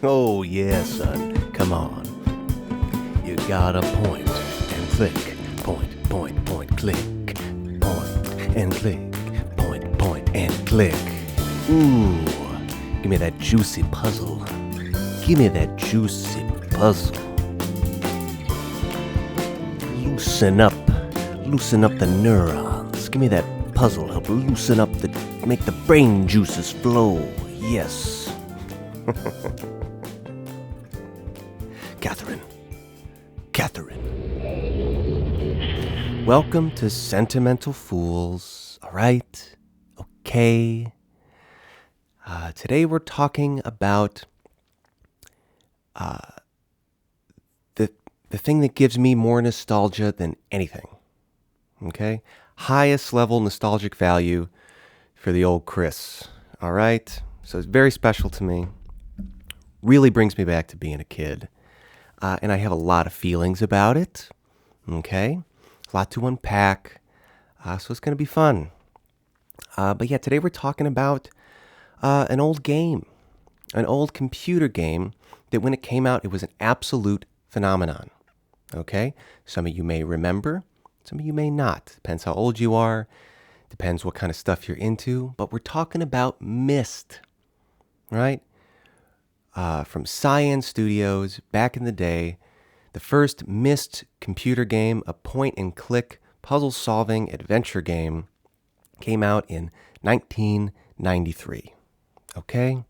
Oh, yeah, son. Come on. You gotta point and click. Point, point, point, click. Point and click. Point, point, and click. Ooh. Give me that juicy puzzle. Give me that juicy puzzle. Loosen up. Loosen up the neurons. Give me that puzzle. Help loosen up make the brain juices flow. Yes. Catherine. Welcome to Sentimental Fools. Alright? Okay. Today we're talking about the thing that gives me more nostalgia than anything. Okay? Highest level nostalgic value for the old Chris. Alright? So it's very special to me. Really brings me back to being a kid. And I have a lot of feelings about it. Okay? A lot to unpack. So it's going to be fun. But yeah, today we're talking about an old game. An old computer game that when it came out, it was an absolute phenomenon. Okay? Some of you may remember. Some of you may not. Depends how old you are. Depends what kind of stuff you're into. But we're talking about Myst. Right? From Cyan Studios back in the day. The first Myst computer game, a point-and-click puzzle-solving adventure game, came out in 1993. Okay?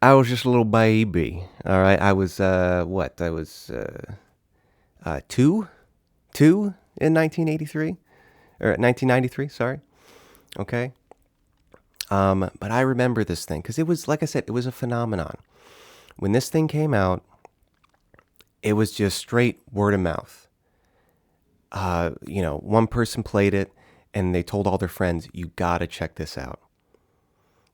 I was just a little baby. All right? I was, I was two in 1983? Or 1993, sorry. Okay? But I remember this thing because it was, like I said, it was a phenomenon. When this thing came out, it was just straight word of mouth. One person played it and they told all their friends, you gotta check this out.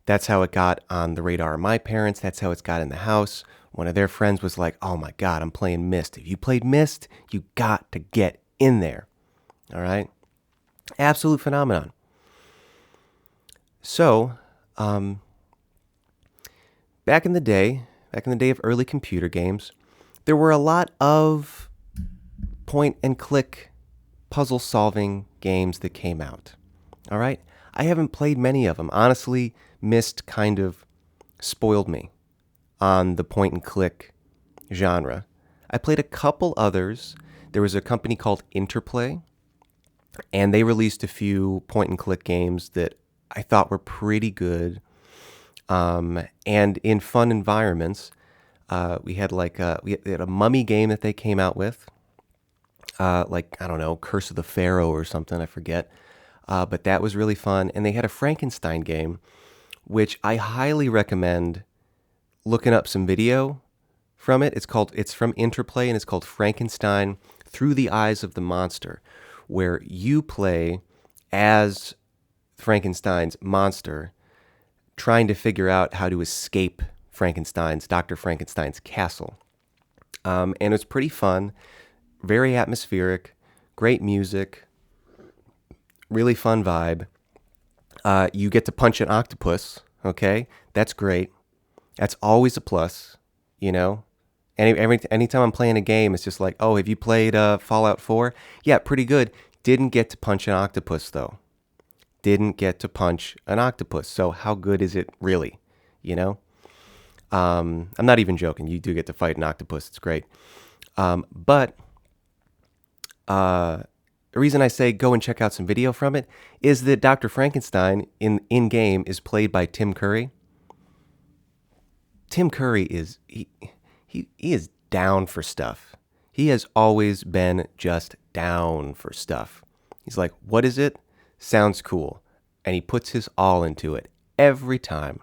That's how it got on the radar of my parents. That's how it's got in the house. One of their friends was like, oh my God, I'm playing Myst. If you played Myst, you got to get in there. All right? Absolute phenomenon. So, back in the day of early computer games, there were a lot of point-and-click puzzle-solving games that came out. All right? I haven't played many of them. Honestly, Myst kind of spoiled me on the point-and-click genre. I played a couple others. There was a company called Interplay, and they released a few point-and-click games that I thought were pretty good. And in fun environments, we had a mummy game that they came out with, I don't know, Curse of the Pharaoh or something, I forget. But that was really fun. And they had a Frankenstein game, which I highly recommend looking up some video from it. It's from Interplay, and it's called Frankenstein Through the Eyes of the Monster, where you play as Frankenstein's monster, trying to figure out how to escape Dr. Frankenstein's castle. And it's pretty fun, very atmospheric, great music, really fun vibe. You get to punch an octopus, okay? That's great. That's always a plus, you know? Anytime I'm playing a game, it's just like, oh, have you played Fallout 4? Yeah, pretty good. Didn't get to punch an octopus, though. Didn't get to punch an octopus. So how good is it really, you know? I'm not even joking. You do get to fight an octopus. It's great. But the reason I say go and check out some video from it is that Dr. Frankenstein in-game is played by Tim Curry. Tim Curry is he is down for stuff. He has always been just down for stuff. He's like, what is it? Sounds cool. And he puts his all into it every time.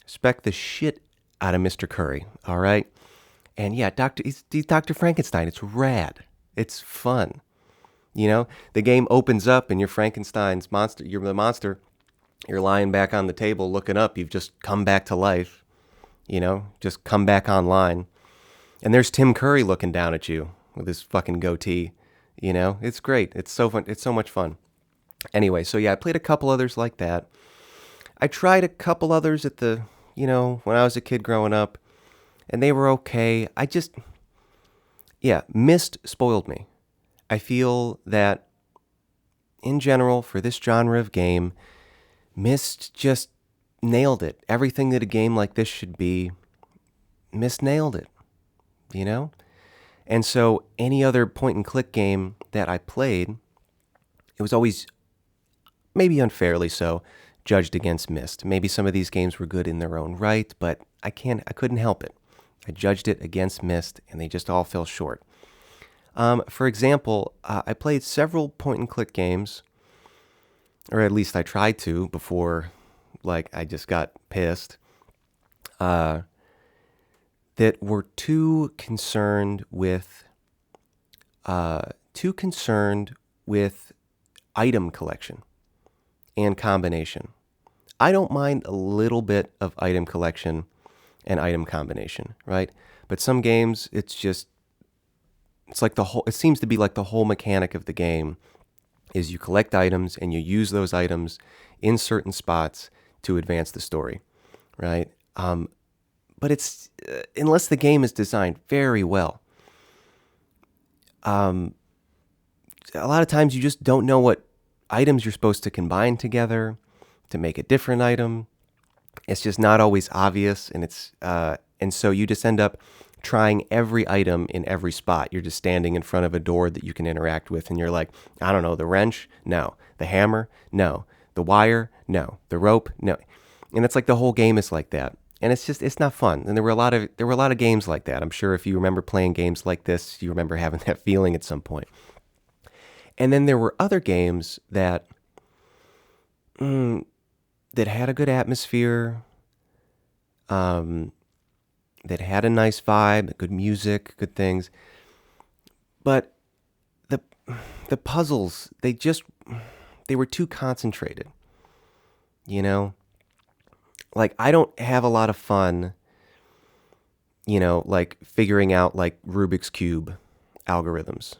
Respect the shit out of Mr. Curry, all right? And yeah, he's Dr. Frankenstein. It's rad. It's fun. You know, the game opens up and you're Frankenstein's monster. You're the monster. You're lying back on the table looking up. You've just come back to life. You know, just come back online. And there's Tim Curry looking down at you with his fucking goatee. You know, it's great. It's so fun. It's so much fun. Anyway, so yeah, I played a couple others like that. I tried a couple others at the when I was a kid growing up, and they were okay. Myst spoiled me. I feel that in general, for this genre of game, Myst just nailed it. Everything that a game like this should be, Myst nailed it, you know? And so any other point and click game that I played, it was always, maybe unfairly so, judged against Myst. Maybe some of these games were good in their own right, but I couldn't help it. I judged it against Myst, and they just all fell short. For example, I played several point and click games, or at least I tried to before, I just got pissed, that were too concerned with item collection and combination. I don't mind a little bit of item collection and item combination, right? But some games, it seems to be like the whole mechanic of the game is you collect items and you use those items in certain spots to advance the story, right? But it's, unless the game is designed very well, a lot of times you just don't know what items you're supposed to combine together to make a different item. It's just not always obvious, and so you just end up trying every item in every spot. You're just standing in front of a door that you can interact with, and you're like, I don't know, the wrench? No. The hammer? No. The wire? No. The rope? No. And it's like the whole game is like that. And it's not fun. And there were a lot of games like that. I'm sure if you remember playing games like this, you remember having that feeling at some point. And then there were other games that had a good atmosphere, that had a nice vibe, good music, good things. But the puzzles, they were too concentrated. I don't have a lot of fun, figuring out Rubik's Cube algorithms.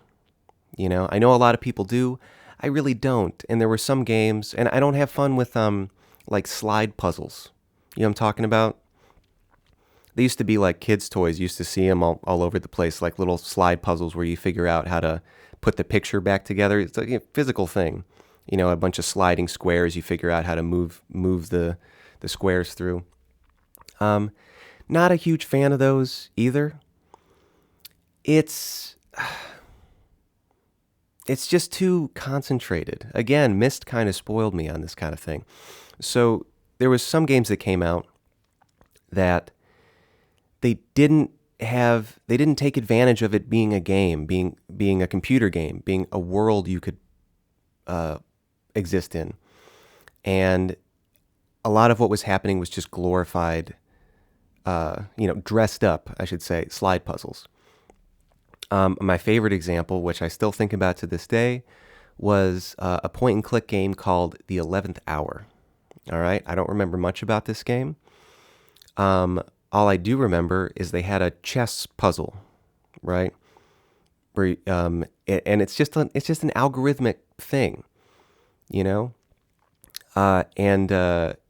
I know a lot of people do. I really don't. And there were some games, and I don't have fun with slide puzzles. You know what I'm talking about? They used to be like kids' toys. You used to see them all over the place, like little slide puzzles where you figure out how to put the picture back together. It's like a physical thing. A bunch of sliding squares. You figure out how to move the squares through. Not a huge fan of those either. It's just too concentrated. Again, Myst kind of spoiled me on this kind of thing. So there was some games that came out that they didn't take advantage of it being a game, being a computer game, being a world you could exist in. And a lot of what was happening was just glorified, dressed up, I should say, slide puzzles. My favorite example, which I still think about to this day, was a point-and-click game called The 11th Hour. All right? I don't remember much about this game. All I do remember is they had a chess puzzle, right? Where, and it's just an algorithmic thing, and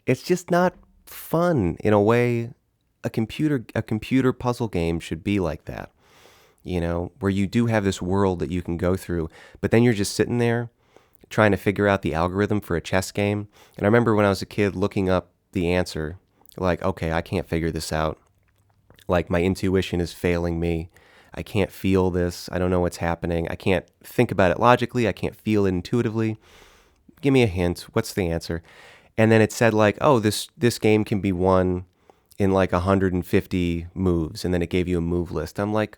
it's just not fun in a way. A computer puzzle game should be like that, where you do have this world that you can go through, but then you're just sitting there trying to figure out the algorithm for a chess game. And I remember when I was a kid looking up the answer, okay, I can't figure this out. My intuition is failing me. I can't feel this. I don't know what's happening. I can't think about it logically. I can't feel it intuitively. Give me a hint. What's the answer? And then it said this game can be won in 150 moves. And then it gave you a move list. I'm like,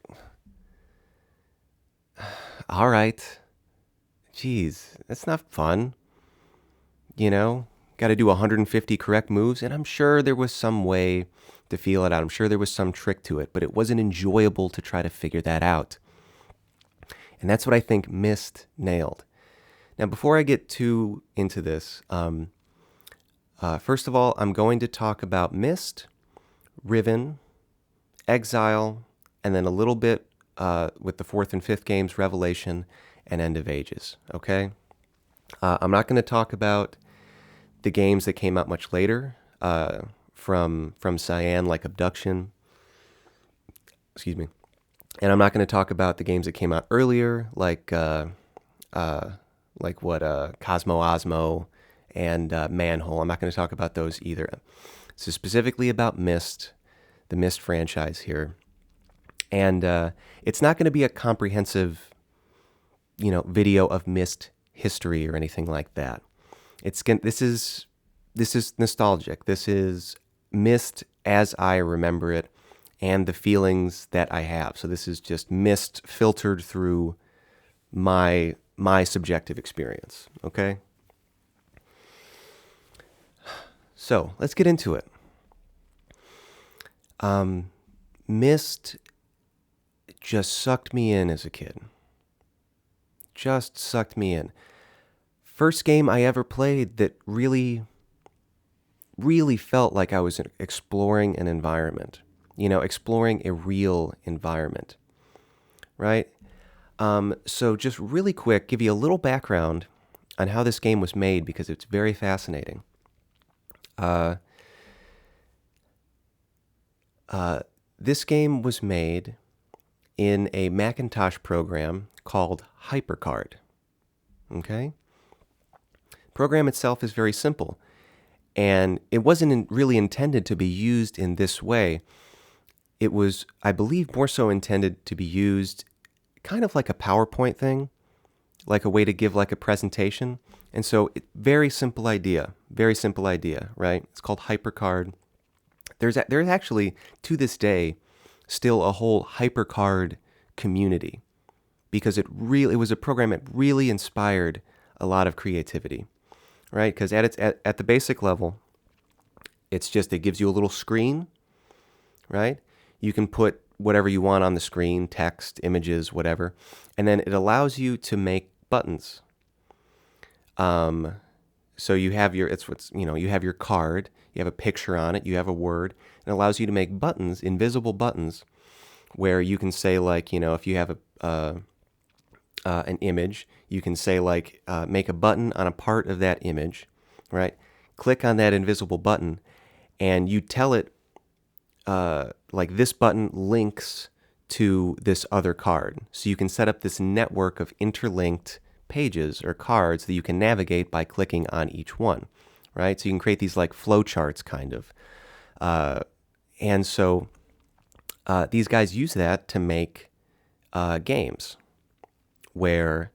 all right. Geez, that's not fun. Got to do 150 correct moves. And I'm sure there was some way to feel it out. I'm sure there was some trick to it, but it wasn't enjoyable to try to figure that out. And that's what I think Myst nailed. Now, before I get too into this, first of all, I'm going to talk about Myst, Riven, Exile, and then a little bit with the fourth and fifth games, Revelation and End of Ages, okay? I'm not going to talk about the games that came out much later, from Cyan, like Abduction. Excuse me. And I'm not going to talk about the games that came out earlier, like Cosmo Osmo and Manhole. I'm not going to talk about those either. So specifically about Myst, the Myst franchise here. And it's not going to be a comprehensive, video of Myst history or anything like that. This is nostalgic. This is Myst as I remember it and the feelings that I have. So this is just Myst filtered through my subjective experience, okay? So let's get into it. Myst just sucked me in as a kid. Just sucked me in. First game I ever played that really felt like I was exploring an environment, exploring a real environment, right? So just really quick, give you a little background on how this game was made because it's very fascinating. This game was made in a Macintosh program called HyperCard. Okay? The program itself is very simple, and it wasn't really intended to be used in this way. It was, I believe, more so intended to be used kind of like a PowerPoint thing, like a way to give like a presentation. And so, very simple idea, right? It's called HyperCard. There's actually, to this day, still a whole HyperCard community because it was a program that really inspired a lot of creativity, right? Because at the basic level, it gives you a little screen, right? You can put whatever you want on the screen, text, images, whatever, and then it allows you to make buttons. So you have you have your card, you have a picture on it, you have a word, and it allows you to make buttons, invisible buttons, where you can say like, if you have an image, you can say like, make a button on a part of that image, right? Click on that invisible button, and you tell it, like this button links to this other card. So you can set up this network of interlinked pages or cards that you can navigate by clicking on each one, right? So you can create these like flowcharts kind of. And so these guys use that to make games where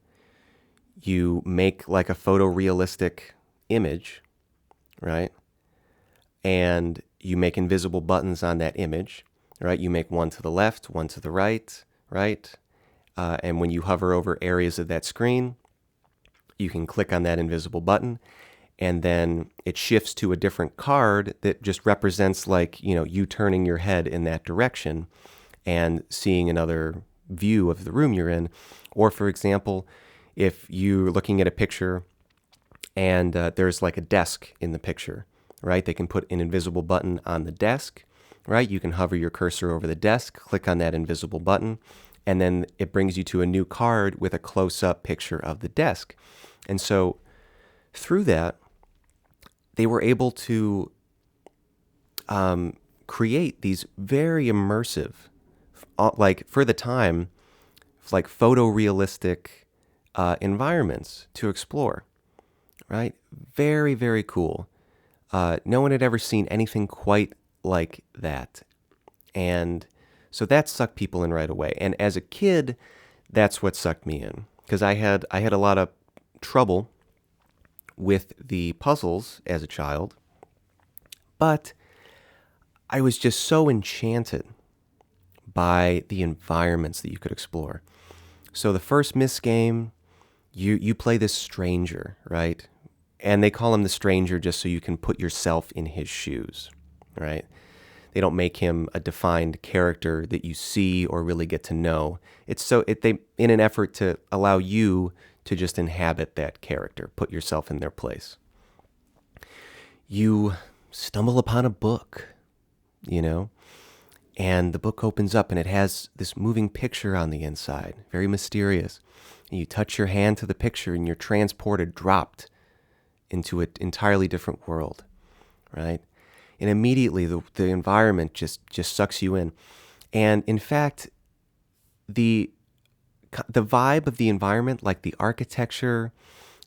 you make like a photorealistic image, right? And you make invisible buttons on that image, right? You make one to the left, one to the right, right? And when you hover over areas of that screen, you can click on that invisible button, and then it shifts to a different card that just represents like, you turning your head in that direction and seeing another view of the room you're in. Or for example, if you're looking at a picture and there's like a desk in the picture, right? They can put an invisible button on the desk, right? You can hover your cursor over the desk, click on that invisible button, and then it brings you to a new card with a close-up picture of the desk. And so through that, they were able to create these very immersive, like for the time, like photorealistic environments to explore, right? Very, very cool. No one had ever seen anything quite like that. And so that sucked people in right away. And as a kid, that's what sucked me in. Because I had a lot of trouble with the puzzles as a child. But I was just so enchanted by the environments that you could explore. So the first Myst game, you play this stranger, right? And they call him the stranger just so you can put yourself in his shoes, right? They don't make him a defined character that you see or really get to know. It's in an effort to allow you to just inhabit that character, put yourself in their place. You stumble upon a book, and the book opens up and it has this moving picture on the inside, very mysterious. And you touch your hand to the picture and you're transported, dropped into an entirely different world, right? and immediately the environment just sucks you in. And in fact, the vibe of the environment, like the architecture,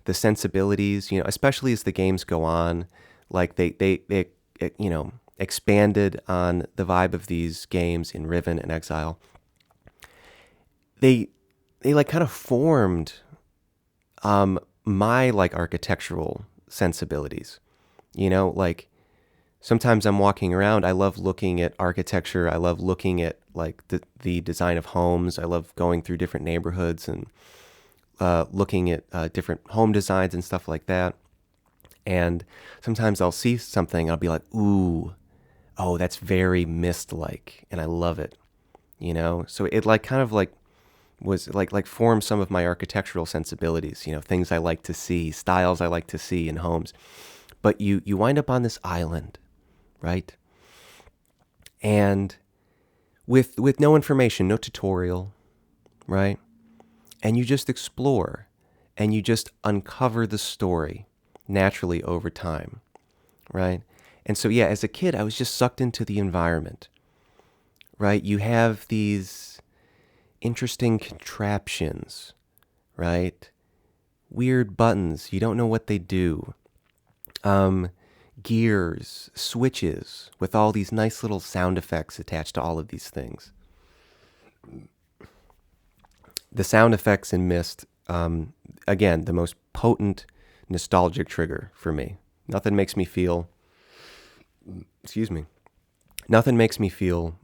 the sensibilities, especially as the games go on, like they expanded on the vibe of these games in Riven and Exile. They like kind of formed my like architectural sensibilities. Like sometimes I'm walking around, I love looking at architecture. I love looking at like the design of homes. I love going through different neighborhoods and looking at different home designs and stuff like that. And sometimes I'll see something, I'll be like, ooh, oh, that's very Myst-like, and I love it. So it like kind of like was like formed some of my architectural sensibilities, things I like to see, styles I like to see in homes. But you wind up on this island, right? And with no information, no tutorial, right? And you just explore and you just uncover the story naturally over time, right? And so, yeah, as a kid, I was just sucked into the environment, right? You have these interesting contraptions, right? Weird buttons. You don't know what they do. Gears, switches with all these nice little sound effects attached to all of these things. The sound effects in Myst, again, the most potent nostalgic trigger for me. Nothing makes me feel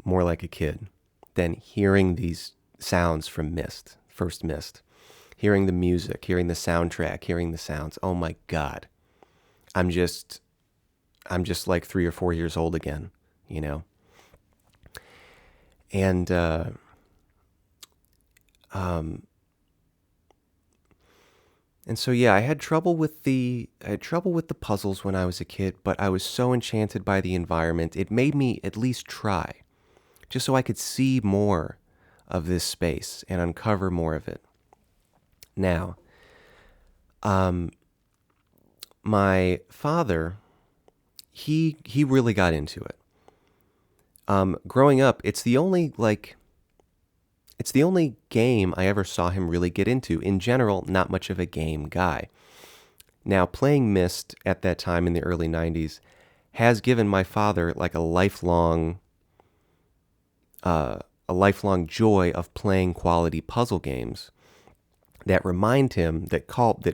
more like a kid than hearing these sounds from Myst, first Myst. Hearing the music, hearing the soundtrack, hearing the sounds. Oh my God. I'm just like 3 or 4 years old again, And and so yeah, I had trouble with the puzzles when I was a kid, but I was so enchanted by the environment. It made me at least try, just so I could see more of this space and uncover more of it. Now, my father, he really got into it. Growing up, it's the only game I ever saw him really get into. In general, not much of a game guy. Now, playing Myst at that time in the early 90s has given my father like a lifelong joy of playing quality puzzle games that remind him, that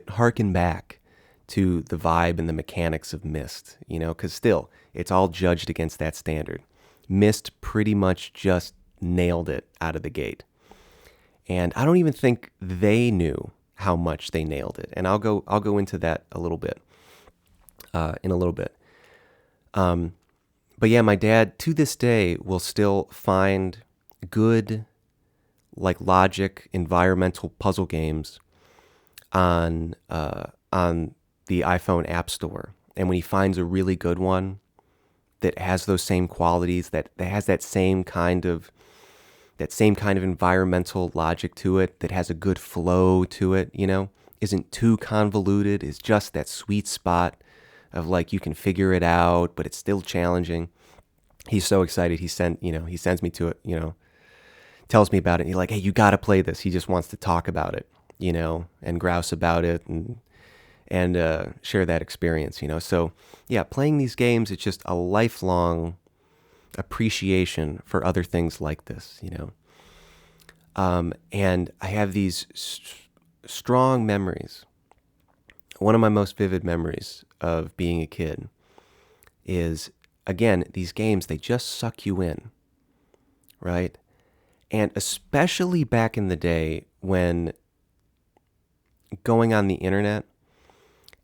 harken back to the vibe and the mechanics of Myst, because still, it's all judged against that standard. Myst pretty much just nailed it out of the gate. And I don't even think they knew how much they nailed it. And I'll go into that a little bit, in a little bit. But yeah, my dad to this day will still find good, like logic, environmental puzzle games on the iPhone App Store. And when he finds a really good one that has those same qualities, that has that same kind of environmental logic to it, that has a good flow to it, isn't too convoluted, is just that sweet spot of like you can figure it out, but it's still challenging. He's so excited. He sends me to it, tells me about it. And he's like, hey, you got to play this. He just wants to talk about it, and grouse about it and share that experience, So yeah, playing these games, it's just a lifelong appreciation for other things like this, and I have these strong memories. One of my most vivid memories of being a kid is, again, these games, they just suck you in, right? And especially back in the day when going on the internet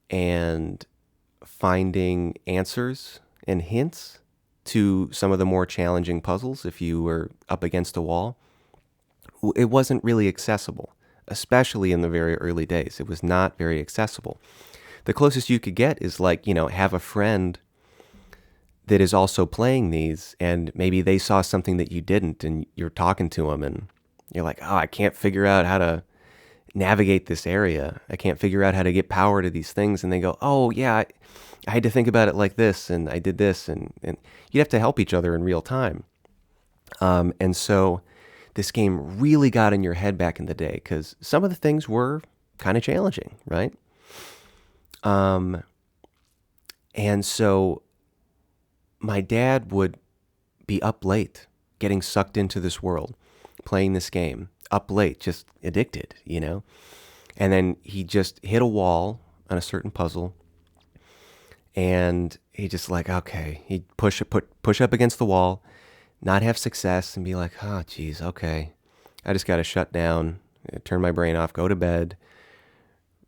and finding answers and hints to some of the more challenging puzzles, if you were up against a wall, it wasn't really accessible, especially in the very early days. It was not very accessible. The closest you could get is like, have a friend that is also playing these, and maybe they saw something that you didn't, and you're talking to them, and you're like, oh, I can't figure out how to navigate this area. I can't figure out how to get power to these things. And they go, oh, yeah, I had to think about it like this, and I did this, and you'd have to help each other in real time. And so this game really got in your head back in the day because some of the things were kind of challenging, right? Um, and so my dad would be up late, getting sucked into this world, playing this game, up late, just addicted, you know? And then he just hit a wall on a certain puzzle, and he just like, okay, he'd push up against the wall, not have success, and be like, oh, geez, okay, I just got to shut down, turn my brain off, go to bed,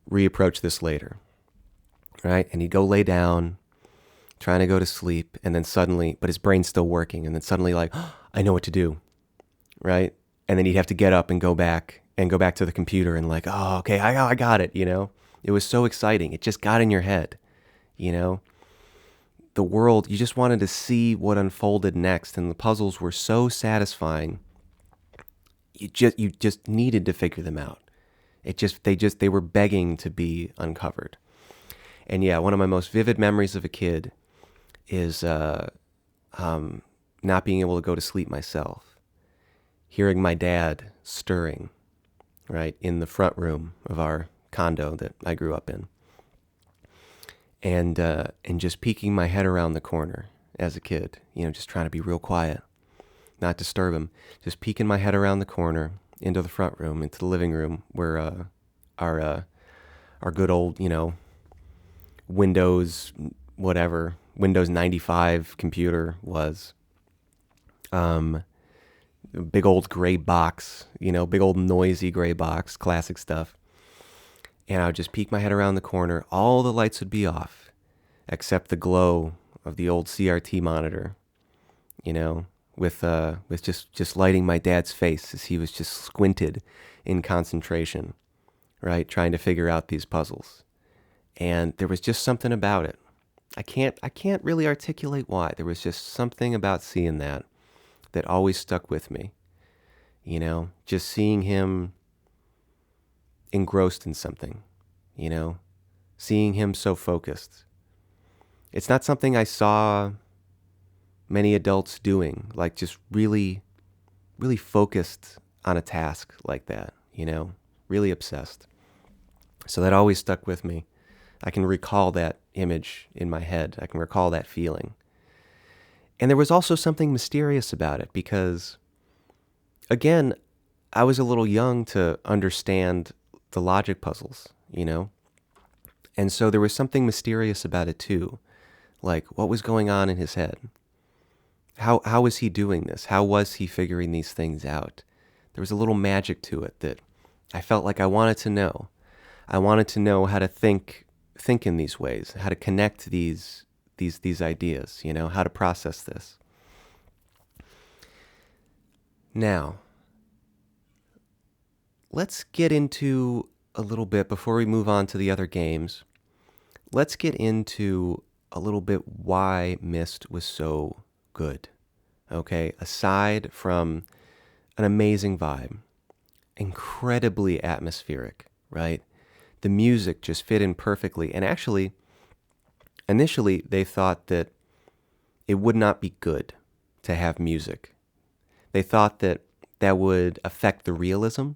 reapproach this later, right? And he'd go lay down, trying to go to sleep, and then suddenly, but his brain's still working, and then suddenly like, oh, I know what to do, right? And then he'd have to get up and go back to the computer and like, oh, okay, I got it, you know? It was so exciting. It just got in your head, you know? The world, you just wanted to see what unfolded next, and the puzzles were so satisfying. You just needed to figure them out. They were begging to be uncovered. And yeah, one of my most vivid memories of a kid is not being able to go to sleep myself, hearing my dad stirring, right, in the front room of our condo that I grew up in, and just peeking my head around the corner as a kid, you know, just trying to be real quiet, not disturb him, just peeking my head around the corner into the front room, into the living room where our good old, you know, Windows 95 computer was. Big old gray box, you know, big old noisy gray box, classic stuff. And I would just peek my head around the corner. All the lights would be off, except the glow of the old CRT monitor, you know, with just lighting my dad's face as he was just squinted in concentration, right, trying to figure out these puzzles. And there was just something about it. I can't really articulate why. There was just something about seeing that always stuck with me. You know, just seeing him engrossed in something, you know, seeing him so focused. It's not something I saw many adults doing, like just really, really focused on a task like that, you know, really obsessed. So that always stuck with me. I can recall that image in my head. I can recall that feeling. And there was also something mysterious about it because, again, I was a little young to understand the logic puzzles, you know? And so there was something mysterious about it too. Like, what was going on in his head? How was he doing this? How was he figuring these things out? There was a little magic to it that I felt like I wanted to know. I wanted to know how to think in these ways, how to connect these ideas, you know, how to process this. Now, let's get into a little bit, before we move on to the other games, let's get into a little bit why Myst was so good. Okay, aside from an amazing vibe, incredibly atmospheric, right? The music just fit in perfectly. And actually, initially, they thought that it would not be good to have music. They thought that would affect the realism,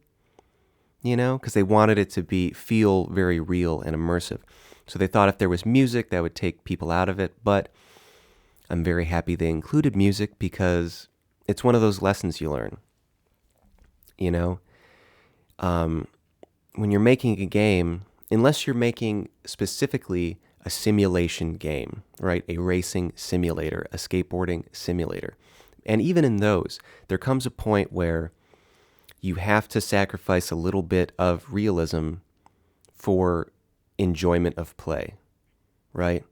you know, because they wanted it to feel very real and immersive. So they thought if there was music, that would take people out of it. But I'm very happy they included music because it's one of those lessons you learn, you know. When you're making a game, unless you're making specifically a simulation game, right? A racing simulator, a skateboarding simulator. And even in those, there comes a point where you have to sacrifice a little bit of realism for enjoyment of play, right?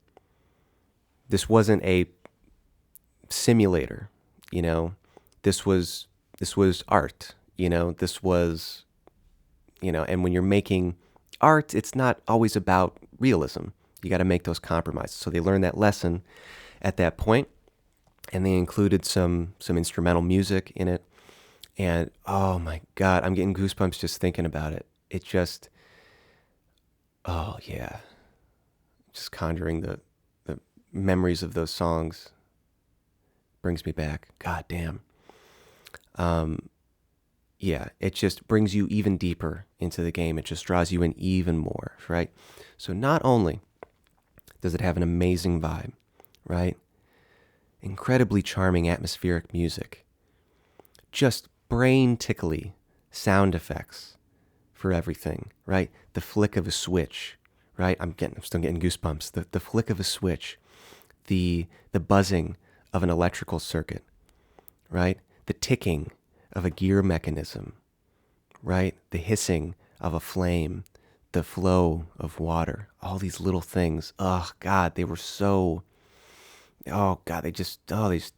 This wasn't a simulator, you know. This was art, you know. This was, you know, and when you're making art, it's not always about realism. You got to make those compromises. So they learned that lesson at that point, and they included some instrumental music in it. And oh my God, I'm getting goosebumps just thinking about it. It just, oh yeah, just conjuring memories of those songs brings me back. God damn. Yeah, it just brings you even deeper into the game. It just draws you in even more, right? So not only does it have an amazing vibe, right? Incredibly charming atmospheric music, just brain tickly sound effects for everything, right? The flick of a switch, right? I'm still getting goosebumps. The flick of a switch, the buzzing of an electrical circuit, right? The ticking of a gear mechanism, right? The hissing of a flame, the flow of water, all these little things. Oh God, they were so, oh God, they just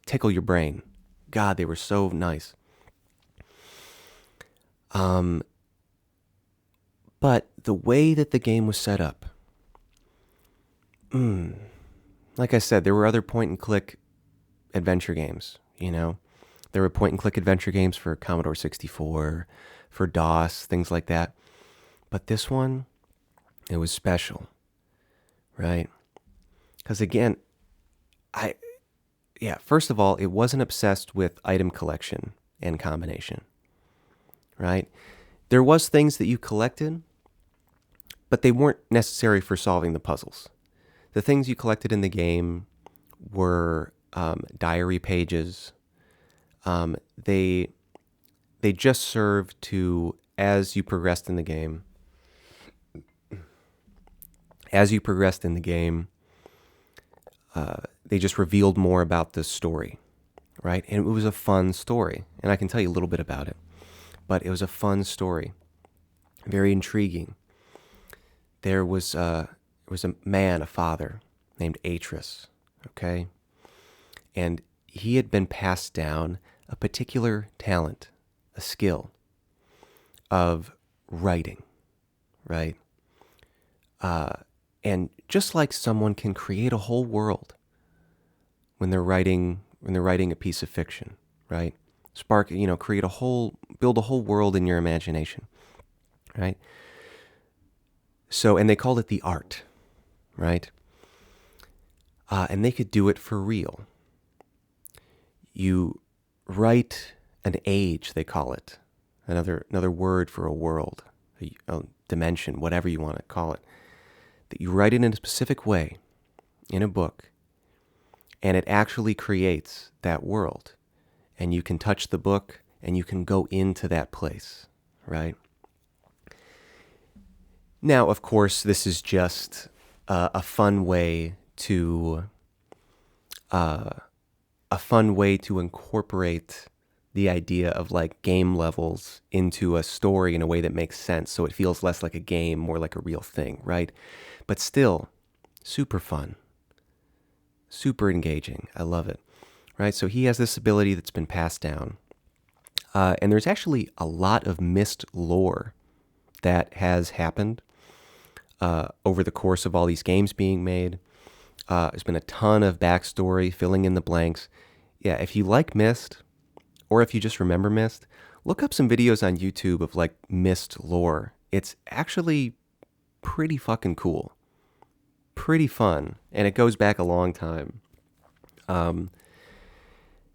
tickle your brain. God, they were so nice. But the way that the game was set up, like I said, there were other point and click adventure games, you know? There were point and click adventure games for Commodore 64, for DOS, things like that. But this one, it was special, right? Because again, first of all, it wasn't obsessed with item collection and combination, right? There was things that you collected, but they weren't necessary for solving the puzzles. The things you collected in the game were diary pages. They just served to, as you progressed in the game, they just revealed more about the story, right? And it was a fun story, and I can tell you a little bit about it. But it was a fun story, very intriguing. There was a man, a father, named Atris, okay? And he had been passed down a particular talent, a skill of writing, right? And just like someone can create a whole world when they're writing a piece of fiction, right? Build a whole world in your imagination, right? So, and they called it the art, right? And they could do it for real. You write an age, they call it, another word for a world, a dimension, whatever you want to call it, that you write it in a specific way in a book, and it actually creates that world. And you can touch the book, and you can go into that place, right? Now, of course, this is just a fun way to incorporate the idea of like game levels into a story in a way that makes sense, so it feels less like a game, more like a real thing, right? But still, super fun, super engaging. I love it, right? So he has this ability that's been passed down. And there's actually a lot of Myst lore that has happened over the course of all these games being made. There's been a ton of backstory filling in the blanks. Yeah, if you like Myst, or if you just remember Myst, look up some videos on YouTube of like Myst lore. It's actually pretty fucking cool. Pretty fun. And it goes back a long time.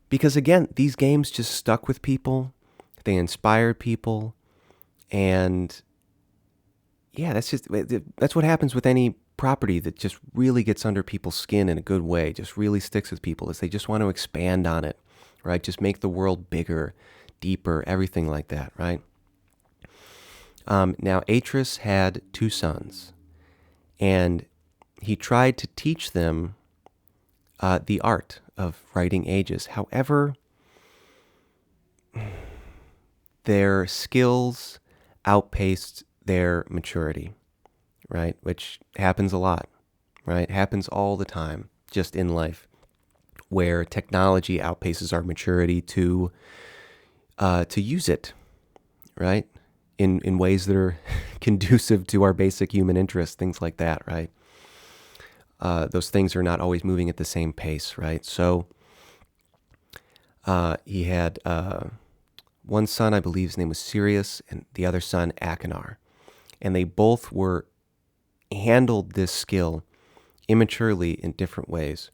Because again, these games just stuck with people. They inspired people. And yeah, that's what happens with any property that just really gets under people's skin in a good way, just really sticks with people, is they just want to expand on it, right? Just make the world bigger, deeper, everything like that, right? Now, Atris had 2 sons, and he tried to teach them the art of writing ages. However, their skills outpaced their maturity, right? Which happens a lot, right? Happens all the time, just in life, where technology outpaces our maturity to use it, right? In ways that are conducive to our basic human interests, things like that, right? Those things are not always moving at the same pace, right? So he had one son, I believe his name was Sirius, and the other son, Akinar. And they both handled this skill immaturely in different ways.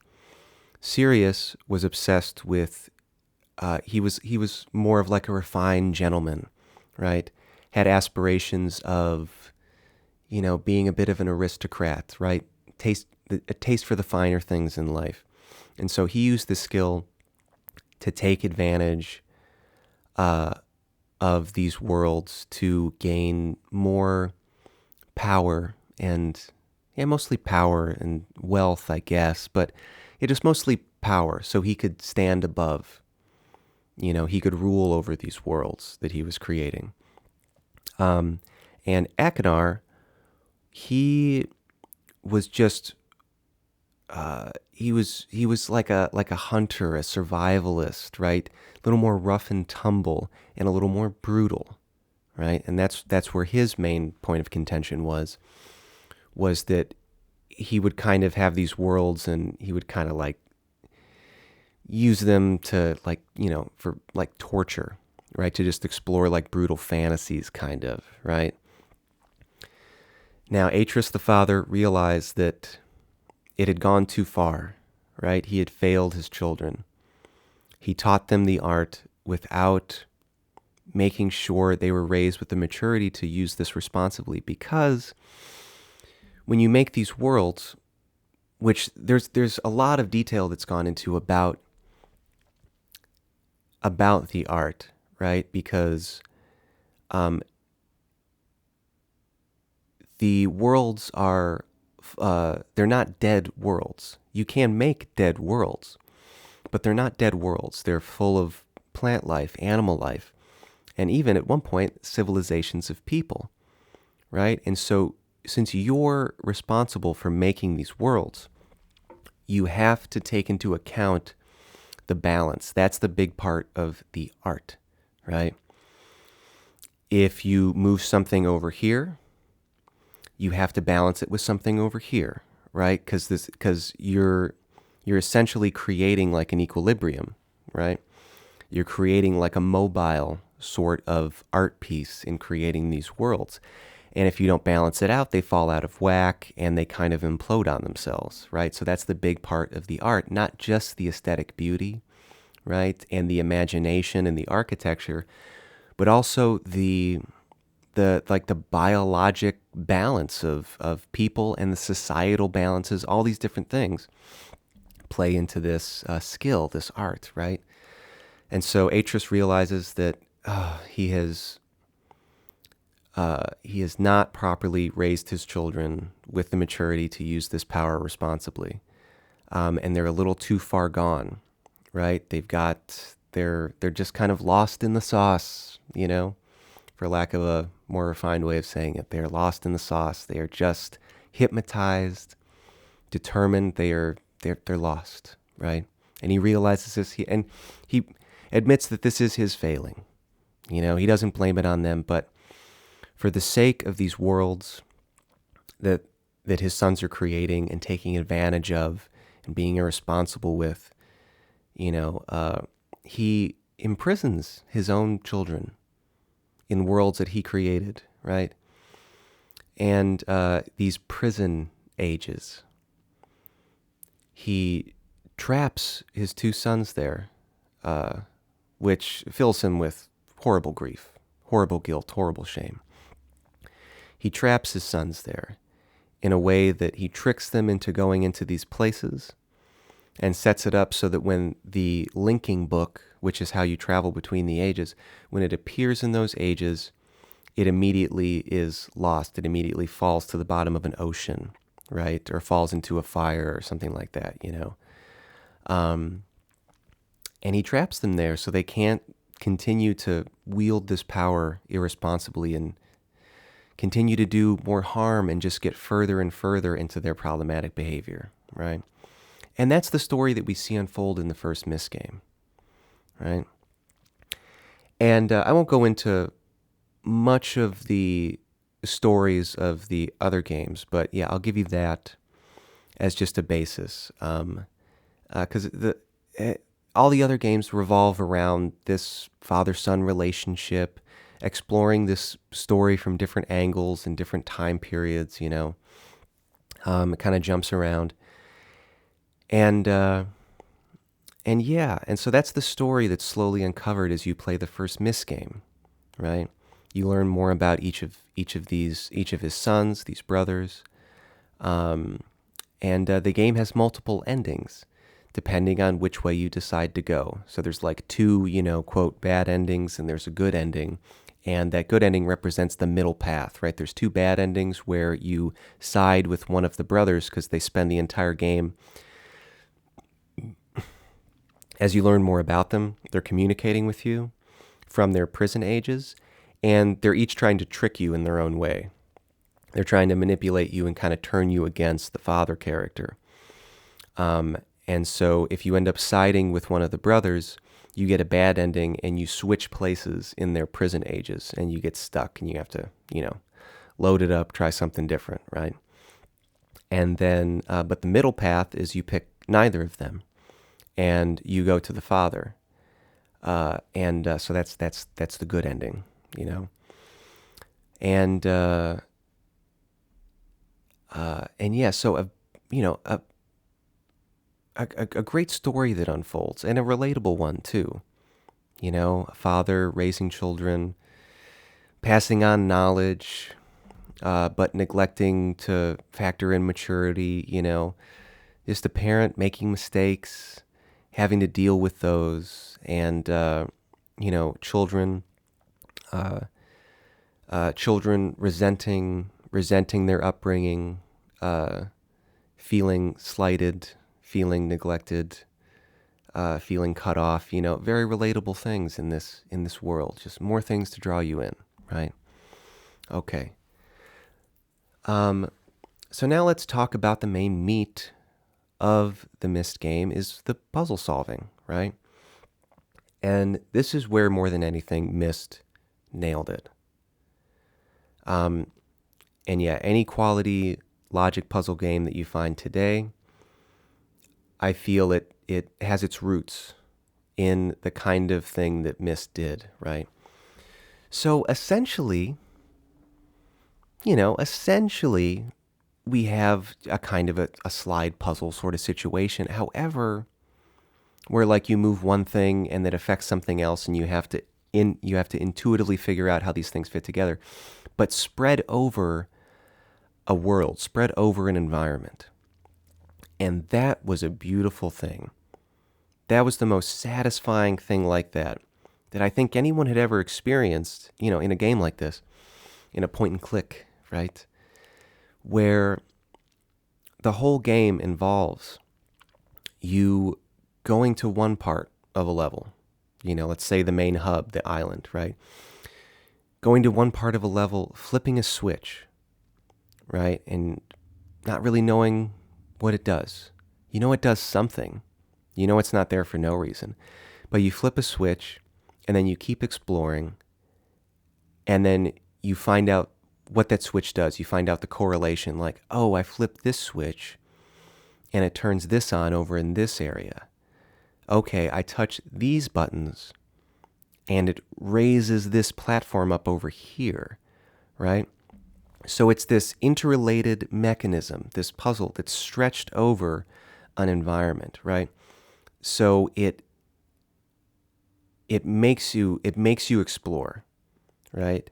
Sirius was obsessed with, he was more of like a refined gentleman, right? Had aspirations of, being a bit of an aristocrat, right? A taste for the finer things in life. And so he used this skill to take advantage uh, of these worlds to gain more power and, yeah, mostly power and wealth, I guess, but it is mostly power, so he could stand above. He could rule over these worlds that he was creating. And Akinar, he was just he was like a hunter, a survivalist, right? A little more rough and tumble and a little more brutal, right? And that's where his main point of contention was that he would kind of have these worlds and he would kind of like use them to like, for like torture, right? To just explore like brutal fantasies kind of, right? Now, Atris the father realized that it had gone too far, right? He had failed his children. He taught them the art without making sure they were raised with the maturity to use this responsibly, because when you make these worlds, which there's a lot of detail that's gone into about the art, right? Because the worlds are they're not dead worlds. You can make dead worlds, but they're not dead worlds. They're full of plant life, animal life, and even at one point civilizations of people, right? And so since you're responsible for making these worlds, you have to take into account the balance. That's the big part of the art, right? If you move something over here, you have to balance it with something over here, right? Because you're essentially creating like an equilibrium, right? You're creating like a mobile sort of art piece in creating these worlds. And if you don't balance it out, they fall out of whack and they kind of implode on themselves, right? So that's the big part of the art, not just the aesthetic beauty, right? And the imagination and the architecture, but also the biologic balance of people and the societal balances. All these different things play into this skill, this art, right? And so Atris realizes that he has not properly raised his children with the maturity to use this power responsibly, and they're a little too far gone, right? They're just kind of lost in the sauce, for lack of a more refined way of saying it. They are lost in the sauce. They are just hypnotized, determined. They're lost, right? And he realizes this, and he admits that this is his failing. He doesn't blame it on them, but for the sake of these worlds that his sons are creating and taking advantage of and being irresponsible with, he imprisons his own children in worlds that he created, right? And these prison ages. He traps his two sons there, which fills him with horrible grief, horrible guilt, horrible shame. He traps his sons there in a way that he tricks them into going into these places and sets it up so that when the linking book, which is how you travel between the ages, when it appears in those ages, it immediately is lost. It immediately falls to the bottom of an ocean, right? Or falls into a fire or something like that, And he traps them there so they can't continue to wield this power irresponsibly and continue to do more harm and just get further and further into their problematic behavior, right? And that's the story that we see unfold in the first Myst game, right? And I won't go into much of the stories of the other games, but yeah, I'll give you that as just a basis, because all the other games revolve around this father-son relationship, exploring this story from different angles and different time periods. It kind of jumps around. And yeah, and so that's the story that's slowly uncovered as you play the first Myst game, right? You learn more about each of his sons, these brothers, and the game has multiple endings, depending on which way you decide to go. So there's like two, quote, bad endings, and there's a good ending. And that good ending represents the middle path, right? There's two bad endings where you side with one of the brothers because they spend the entire game. As you learn more about them, they're communicating with you from their prison ages, and they're each trying to trick you in their own way. They're trying to manipulate you and kind of turn you against the father character. And so if you end up siding with one of the brothers, you get a bad ending and you switch places in their prison ages and you get stuck and you have to, load it up, try something different, right? And then, but the middle path is you pick neither of them and you go to the father. So that's the good ending, And, and yeah, so, a great story that unfolds and a relatable one too. A father raising children, passing on knowledge, but neglecting to factor in maturity, just a parent making mistakes, having to deal with those, and, children, children resenting their upbringing, feeling slighted, feeling neglected, feeling cut off, very relatable things in this world. Just more things to draw you in, right? Okay. So now let's talk about the main meat of the Myst game is the puzzle solving, right? And this is where more than anything Myst nailed it. And yeah, any quality logic puzzle game that you find today, I feel it has its roots in the kind of thing that Myst did, right? So essentially, we have a kind of a slide puzzle sort of situation. However, where like you move one thing and that affects something else, and you have to intuitively figure out how these things fit together, but spread over a world, spread over an environment. And that was a beautiful thing. That was the most satisfying thing like that I think anyone had ever experienced, in a game like this, in a point and click, right? Where the whole game involves you going to one part of a level, let's say the main hub, the island, right? Going to one part of a level, flipping a switch, right? And not really knowing what it does. It does something. It's not there for no reason. But you flip a switch, and then you keep exploring, and then you find out what that switch does. You find out the correlation, like, oh, I flipped this switch, and it turns this on over in this area. Okay, I touch these buttons, and it raises this platform up over here, right? So it's this interrelated mechanism, this puzzle that's stretched over an environment, right? So it makes you explore, right?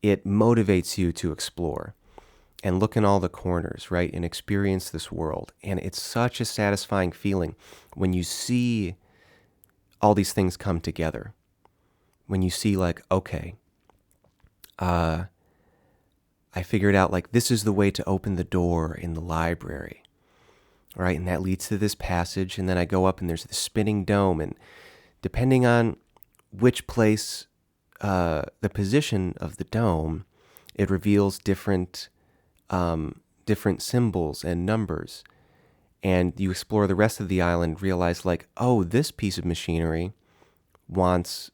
It motivates you to explore and look in all the corners, right? And experience this world. And it's such a satisfying feeling when you see all these things come together. When you see like, okay, I figured out like this is the way to open the door in the library, right? And that leads to this passage. And then I go up and there's this spinning dome. And depending on which place, the position of the dome, it reveals different symbols and numbers. And you explore the rest of the island, realize like, oh, this piece of machinery wants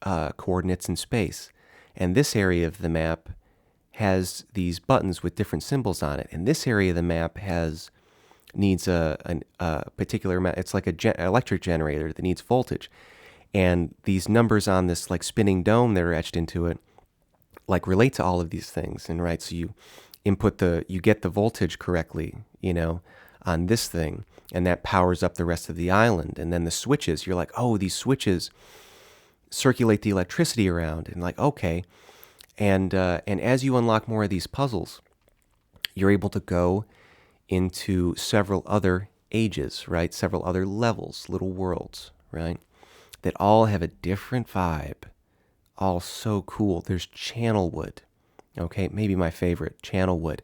coordinates in space. And this area of the map has these buttons with different symbols on it. And this area of the map needs a particular, it's like a electric generator that needs voltage. And these numbers on this like spinning dome that are etched into it like relate to all of these things. And right, so you get the voltage correctly, on this thing, and that powers up the rest of the island. And then the switches, you're like, oh, these switches circulate the electricity around, and like, okay. And as you unlock more of these puzzles, you're able to go into several other ages, right? Several other levels, little worlds, right? That all have a different vibe. All so cool. There's Channelwood, okay? Maybe my favorite, Channelwood,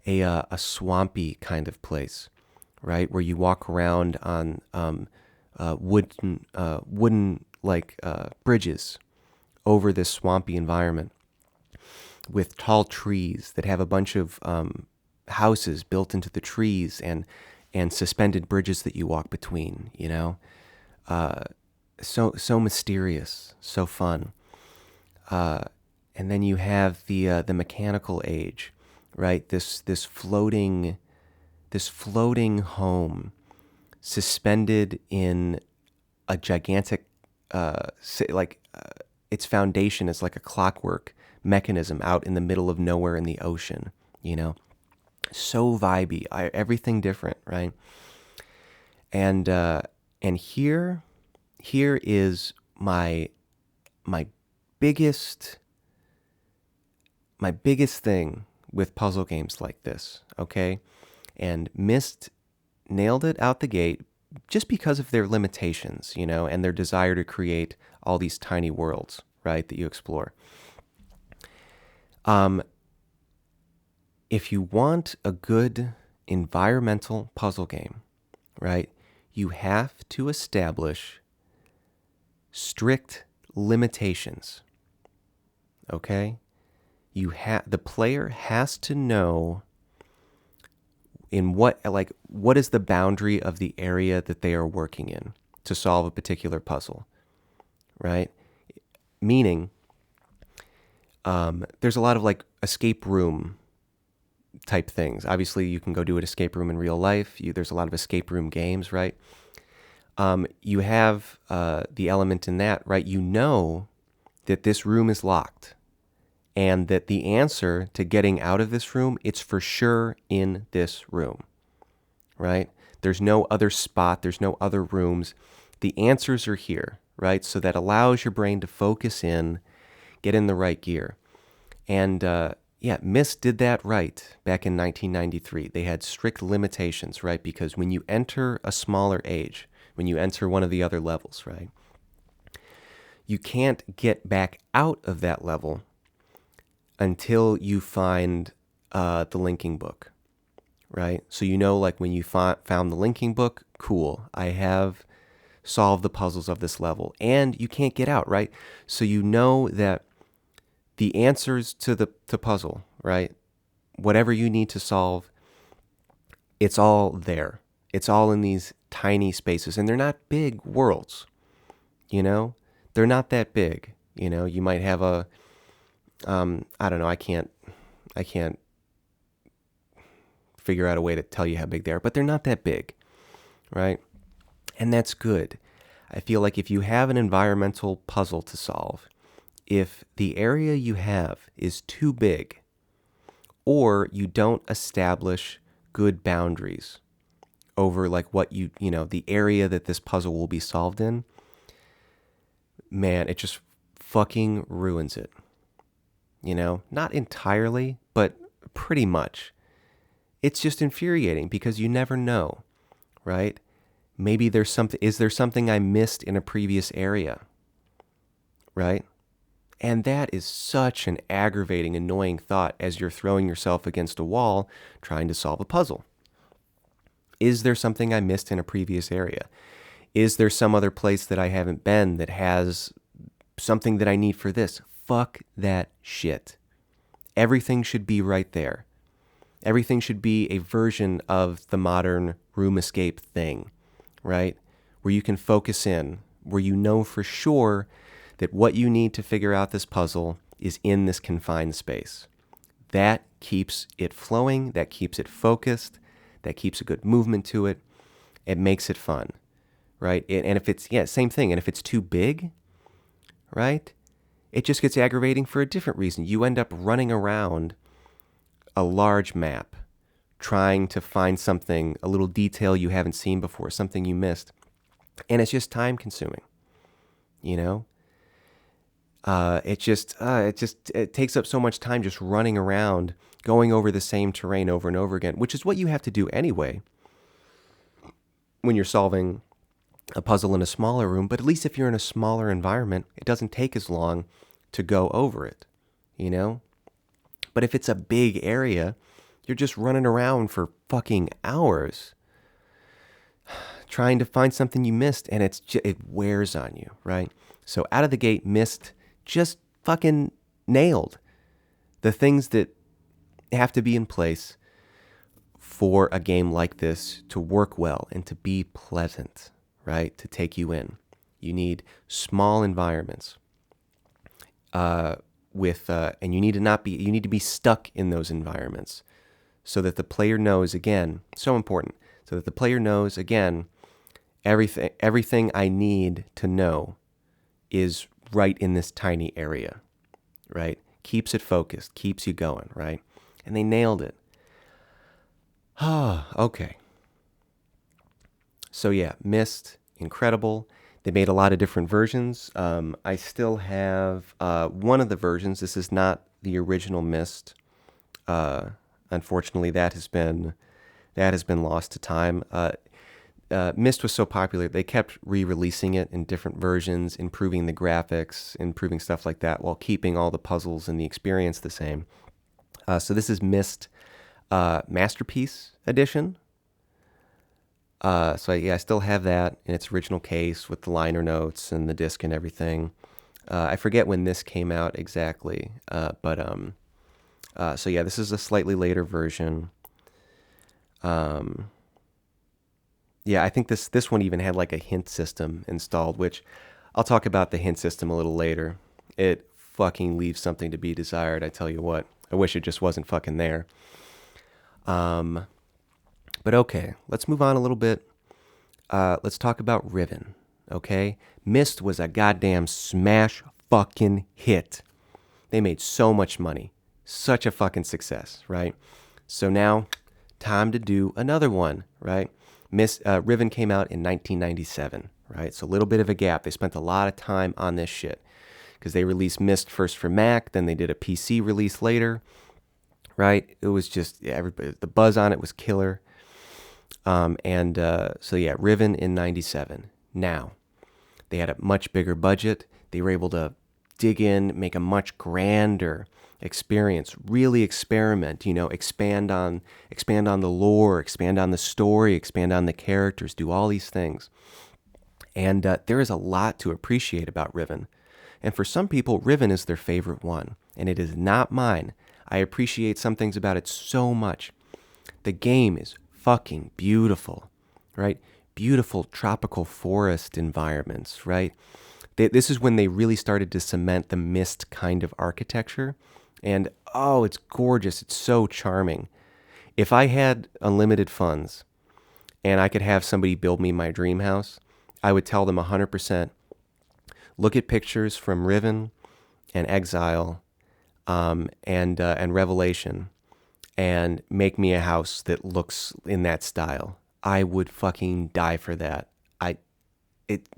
a swampy kind of place, right? Where you walk around on wooden like bridges over this swampy environment with tall trees that have a bunch of houses built into the trees and suspended bridges that you walk between, you know? So mysterious, so fun. And then you have the mechanical age, right? This floating home suspended in a gigantic its foundation is like a clockwork mechanism out in the middle of nowhere in the ocean, you know? So vibey, everything different, right? And here is my biggest thing with puzzle games like this, okay? And Myst nailed it out the gate just because of their limitations, you know, and their desire to create all these tiny worlds, right, that you explore. If you want a good environmental puzzle game, right, you have to establish strict limitations, okay? The player has to know in what is the boundary of the area that they are working in to solve a particular puzzle, right? Meaning, there's a lot of like escape room type things. Obviously, you can go do an escape room in real life. There's a lot of escape room games, right? You have the element in that, right? You know that this room is locked and that the answer to getting out of this room, it's for sure in this room, right? There's no other spot. There's no other rooms. The answers are here, right? So that allows your brain to focus in, get in the right gear. And Myst did that right back in 1993. They had strict limitations, right? Because when you enter a smaller age, when you enter one of the other levels, right, you can't get back out of that level until you find the linking book, right? So you know, like when you found the linking book, cool, I have solved the puzzles of this level, and you can't get out, right? So you know that the answers to the puzzle, right, whatever you need to solve, it's all there. It's all in these tiny spaces, and they're not big worlds, you know? They're not that big, you know? You might have a, I don't know, I can't figure out a way to tell you how big they are, but they're not that big, right? And that's good. I feel like if you have an environmental puzzle to solve, if the area you have is too big, or you don't establish good boundaries over like what you know, the area that this puzzle will be solved in, man, it just fucking ruins it. You know, not entirely, but pretty much. It's just infuriating because you never know, right? Maybe is there something I missed in a previous area, right? And that is such an aggravating, annoying thought as you're throwing yourself against a wall trying to solve a puzzle. Is there something I missed in a previous area? Is there some other place that I haven't been that has something that I need for this? Fuck that shit. Everything should be right there. Everything should be a version of the modern room escape thing, right? Where you can focus in, where you know for sure that what you need to figure out this puzzle is in this confined space. That keeps it flowing, that keeps it focused, that keeps a good movement to it. It makes it fun, right? And if it's, same thing. And if it's too big, right, it just gets aggravating for a different reason. You end up running around a large map trying to find something, a little detail you haven't seen before, something you missed. And it's just time consuming, you know? It takes up so much time just running around, going over the same terrain over and over again, which is what you have to do anyway when you're solving a puzzle in a smaller room. But at least if you're in a smaller environment, it doesn't take as long to go over it, you know? But if it's a big area, you're just running around for fucking hours trying to find something you missed, and it wears on you, right? So out of the gate, Myst just fucking nailed the things that have to be in place for a game like this to work well and to be pleasant, right? To take you in. You need small environments, and you need to be stuck in those environments so that the player knows, again, so important, so that the player knows, again, everything I need to know is right in this tiny area, right? Keeps it focused, keeps you going, right? And they nailed it. Okay. So yeah, Myst, incredible. They made a lot of different versions. I still have one of the versions. This is not the original Myst. Unfortunately, that has been lost to time. Myst was so popular, they kept re-releasing it in different versions, improving the graphics, improving stuff like that, while keeping all the puzzles and the experience the same. So this is Myst Masterpiece Edition. I still have that in its original case with the liner notes and the disc and everything. I forget when this came out exactly, this is a slightly later version. I think this one even had like a hint system installed, which I'll talk about the hint system a little later. It fucking leaves something to be desired, I tell you what. I wish it just wasn't fucking there. But okay, let's move on a little bit. Let's talk about Riven, okay? Myst was a goddamn smash fucking hit. They made so much money. Such a fucking success, right? So now, time to do another one, right? Riven came out in 1997, right? So a little bit of a gap. They spent a lot of time on this shit because they released Myst first for Mac, then they did a PC release later, right? It was just, everybody, the buzz on it was killer. Riven in 97. Now, they had a much bigger budget. They were able to dig in, make a much grander experience, really experiment, expand on the lore, expand on the story, expand on the characters, do all these things. And there is a lot to appreciate about Riven. And for some people, Riven is their favorite one, and it is not mine. I appreciate some things about it so much. The game is fucking beautiful, right? Beautiful tropical forest environments, right? This is when they really started to cement the Myst kind of architecture. And, it's gorgeous. It's so charming. If I had unlimited funds and I could have somebody build me my dream house, I would tell them 100%, look at pictures from Riven and Exile and Revelation and make me a house that looks in that style. I would fucking die for that.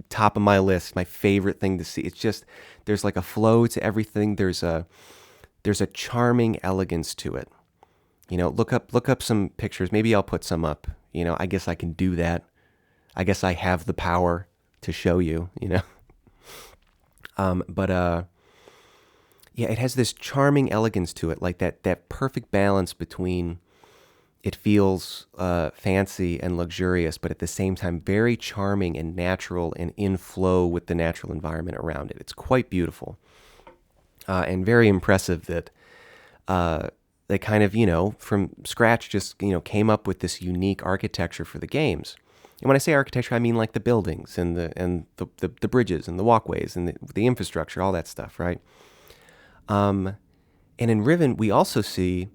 Top of my list, my favorite thing to see. It's just, there's like a flow to everything. There's a charming elegance to it. Look up some pictures. Maybe I'll put some up. I guess I can do that. I guess I have the power to show you, It has this charming elegance to it, like that perfect balance between it feels fancy and luxurious, but at the same time very charming and natural and in flow with the natural environment around it. It's quite beautiful. And very impressive that they kind of, from scratch just, came up with this unique architecture for the games. And when I say architecture, I mean like the buildings and the bridges and the walkways and the infrastructure, all that stuff, right? And in Riven, we also see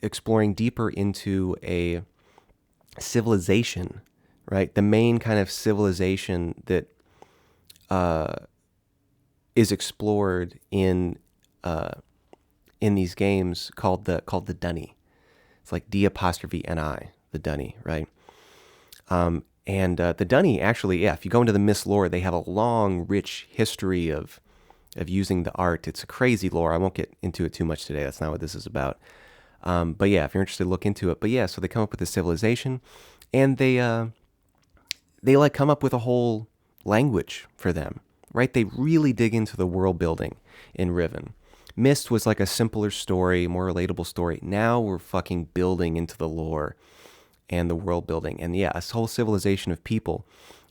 exploring deeper into a civilization, right? The main kind of civilization that is explored in in these games called the dunny. It's like D''Ni, the dunny, right? And the dunny actually, yeah, if you go into the Myst lore, they have a long, rich history of using the art. It's a crazy lore. I won't get into it too much today. That's not what this is about. But yeah, if you're interested, look into it. But yeah, so they come up with this civilization, and they like come up with a whole language for them, right? They really dig into the world building in Riven. Myst was like a simpler story, more relatable story. Now we're fucking building into the lore and the world building. And yeah, a whole civilization of people.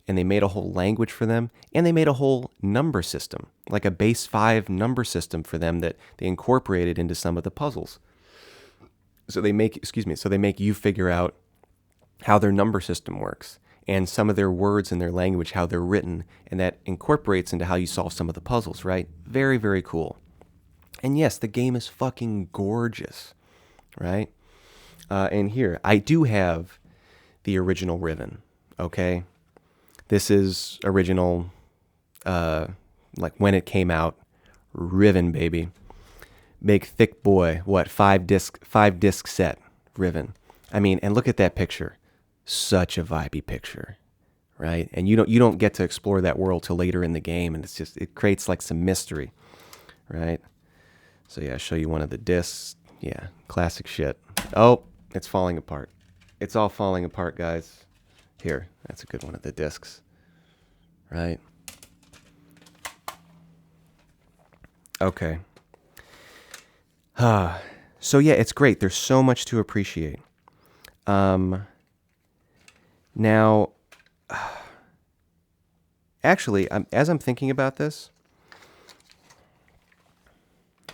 And they made a whole language for them. And they made a whole number system, like a base 5 number system for them that they incorporated into some of the puzzles. So they make, so they make you figure out how their number system works and some of their words in their language, how they're written. And that incorporates into how you solve some of the puzzles, right? Very, very cool. And yes, the game is fucking gorgeous, right? And here, I do have the original Riven, okay? This is original, like when it came out. Riven, baby. Big, thick boy. What, 5-disc set, Riven. I mean, and look at that picture. Such a vibey picture, right? And you don't get to explore that world till later in the game, and it's just, it creates like some mystery, right? So yeah, I'll show you one of the discs. Yeah, classic shit. Oh, it's falling apart. It's all falling apart, guys. Here, that's a good one of the discs, right? Okay. So yeah, it's great. There's so much to appreciate. Now, actually, as I'm thinking about this,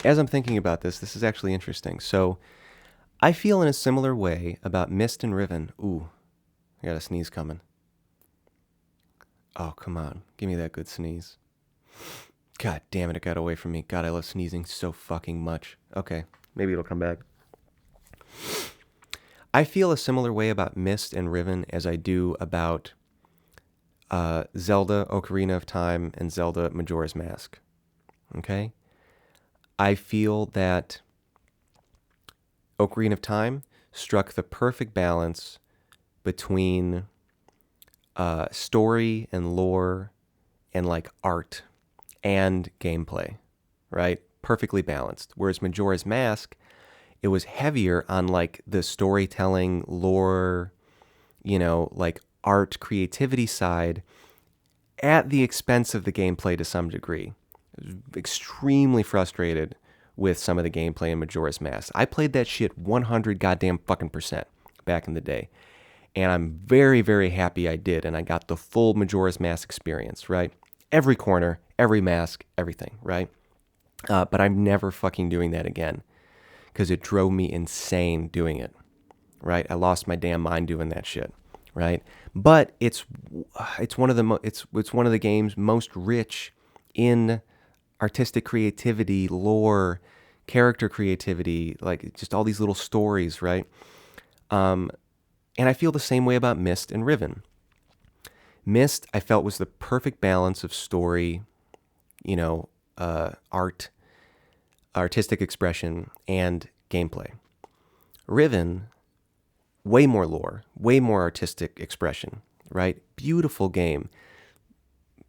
this is actually interesting. So, I feel in a similar way about Myst and Riven. Ooh, I got a sneeze coming. Oh, come on. Give me that good sneeze. God damn it, it got away from me. God, I love sneezing so fucking much. Okay, maybe it'll come back. I feel a similar way about Myst and Riven as I do about Zelda Ocarina of Time and Zelda Majora's Mask. Okay? I feel that Ocarina of Time struck the perfect balance between story and lore and like art and gameplay, right? Perfectly balanced. Whereas Majora's Mask, it was heavier on like the storytelling, lore, like art, creativity side at the expense of the gameplay to some degree. I was extremely frustrated with some of the gameplay in Majora's Mask. I played that shit 100 goddamn fucking percent back in the day. And I'm very, very happy I did. And I got the full Majora's Mask experience, right? Every corner, every mask, everything, right? But I'm never fucking doing that again because it drove me insane doing it, right? I lost my damn mind doing that shit, right? But it's one of the games most rich in artistic creativity, lore, character creativity, like just all these little stories, right? And I feel the same way about Myst and Riven. Myst, I felt, was the perfect balance of story, art, artistic expression, and gameplay. Riven, way more lore, way more artistic expression, right? Beautiful game,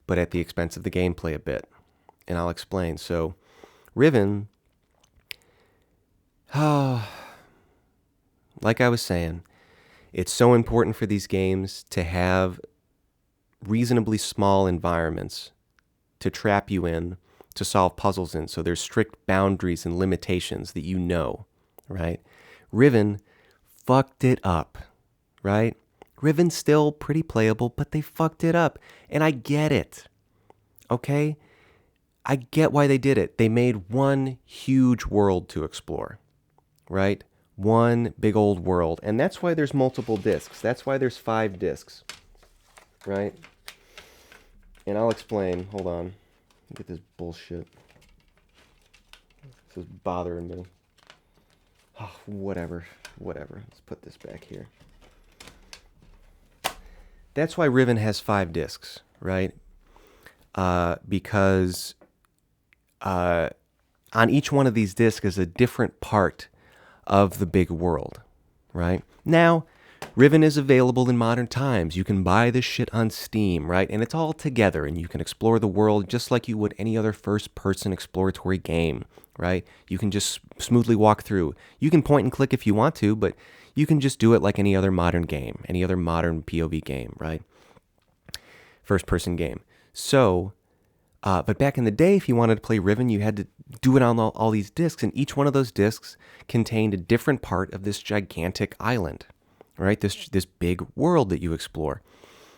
but at the expense of the gameplay a bit. And I'll explain. So, Riven, like I was saying, it's so important for these games to have reasonably small environments to trap you in, to solve puzzles in. So there's strict boundaries and limitations that right? Riven fucked it up, right? Riven's still pretty playable, but they fucked it up. And I get it, okay? I get why they did it. They made one huge world to explore, right? One big old world. And that's why there's multiple discs. That's why there's 5 discs, right? And I'll explain. Hold on. Look at this bullshit. This is bothering me. Oh, whatever. Let's put this back here. That's why Riven has 5 discs, right? Because on each one of these discs is a different part of the big world, right? Now, Riven is available in modern times. You can buy this shit on Steam, right? And it's all together, and you can explore the world just like you would any other first-person exploratory game, right? You can just smoothly walk through. You can point and click if you want to, but you can just do it like any other modern game, any other modern POV game, right? First-person game. So, but back in the day, if you wanted to play Riven, you had to do it on all these discs, and each one of those discs contained a different part of this gigantic island, right? This big world that you explore,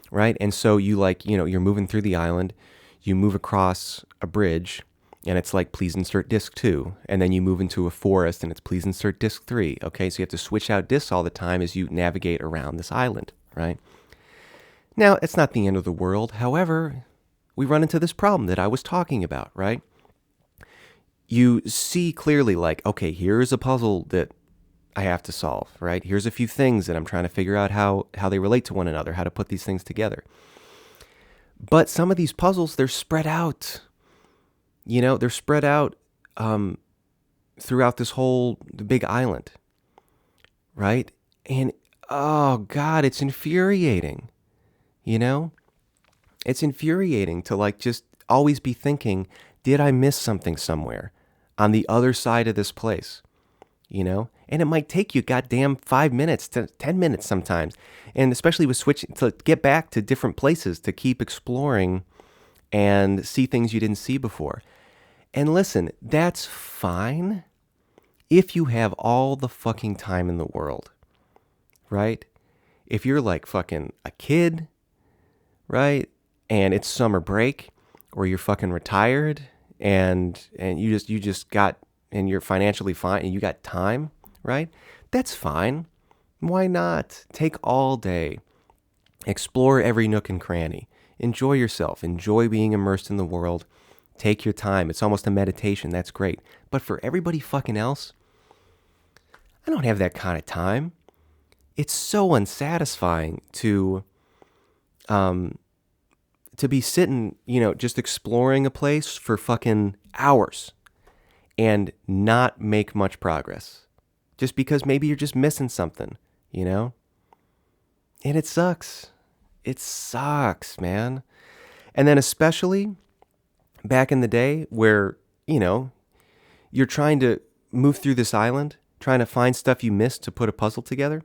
right? And so you're moving through the island, you move across a bridge, and it's like, please insert disc 2, and then you move into a forest, and it's please insert disc 3, okay? So you have to switch out discs all the time as you navigate around this island, right? Now, it's not the end of the world. However, we run into this problem that I was talking about, right? You see clearly, like, okay, here's a puzzle that I have to solve, right? Here's a few things that I'm trying to figure out how they relate to one another, how to put these things together. But some of these puzzles, they're spread out. They're spread out throughout the big island, right? And, oh, God, it's infuriating, It's infuriating to, like, just always be thinking, did I miss something somewhere on the other side of this place? And it might take you goddamn 5 minutes to 10 minutes sometimes. And especially with switching to get back to different places to keep exploring and see things you didn't see before. And listen, that's fine if you have all the fucking time in the world, right? If you're like fucking a kid, right? And it's summer break, or you're fucking retired and you just got, and you're financially fine and you got time, right? That's fine. Why not? Take all day. Explore every nook and cranny. Enjoy yourself. Enjoy being immersed in the world. Take your time. It's almost a meditation. That's great. But for everybody fucking else, I don't have that kind of time. It's so unsatisfying to be sitting, just exploring a place for fucking hours and not make much progress. Just because maybe you're just missing something, And it sucks. It sucks, man. And then especially back in the day where, you're trying to move through this island, trying to find stuff you missed to put a puzzle together,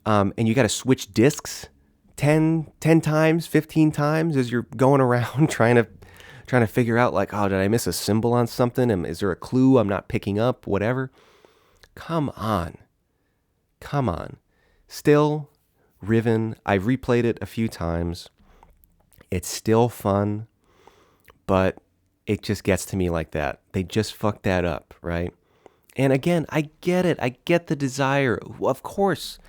and you got to switch discs 10 times, 15 times as you're going around trying to figure out, like, oh, did I miss a symbol on something? Is there a clue I'm not picking up? Whatever. Come on. Still, Riven, I've replayed it a few times. It's still fun, but it just gets to me like that. They just fucked that up, right? And again, I get it. I get the desire. Of course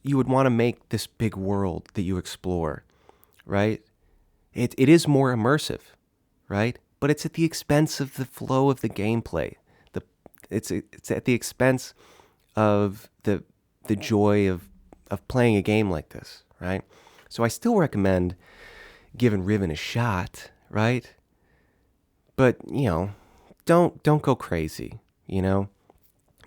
you would want to make this big world that you explore, right? It is more immersive, right? But it's at the expense of the flow of the gameplay. It's at the expense of the joy of playing a game like this, right? So I still recommend giving Riven a shot, right? But, don't go crazy, Don't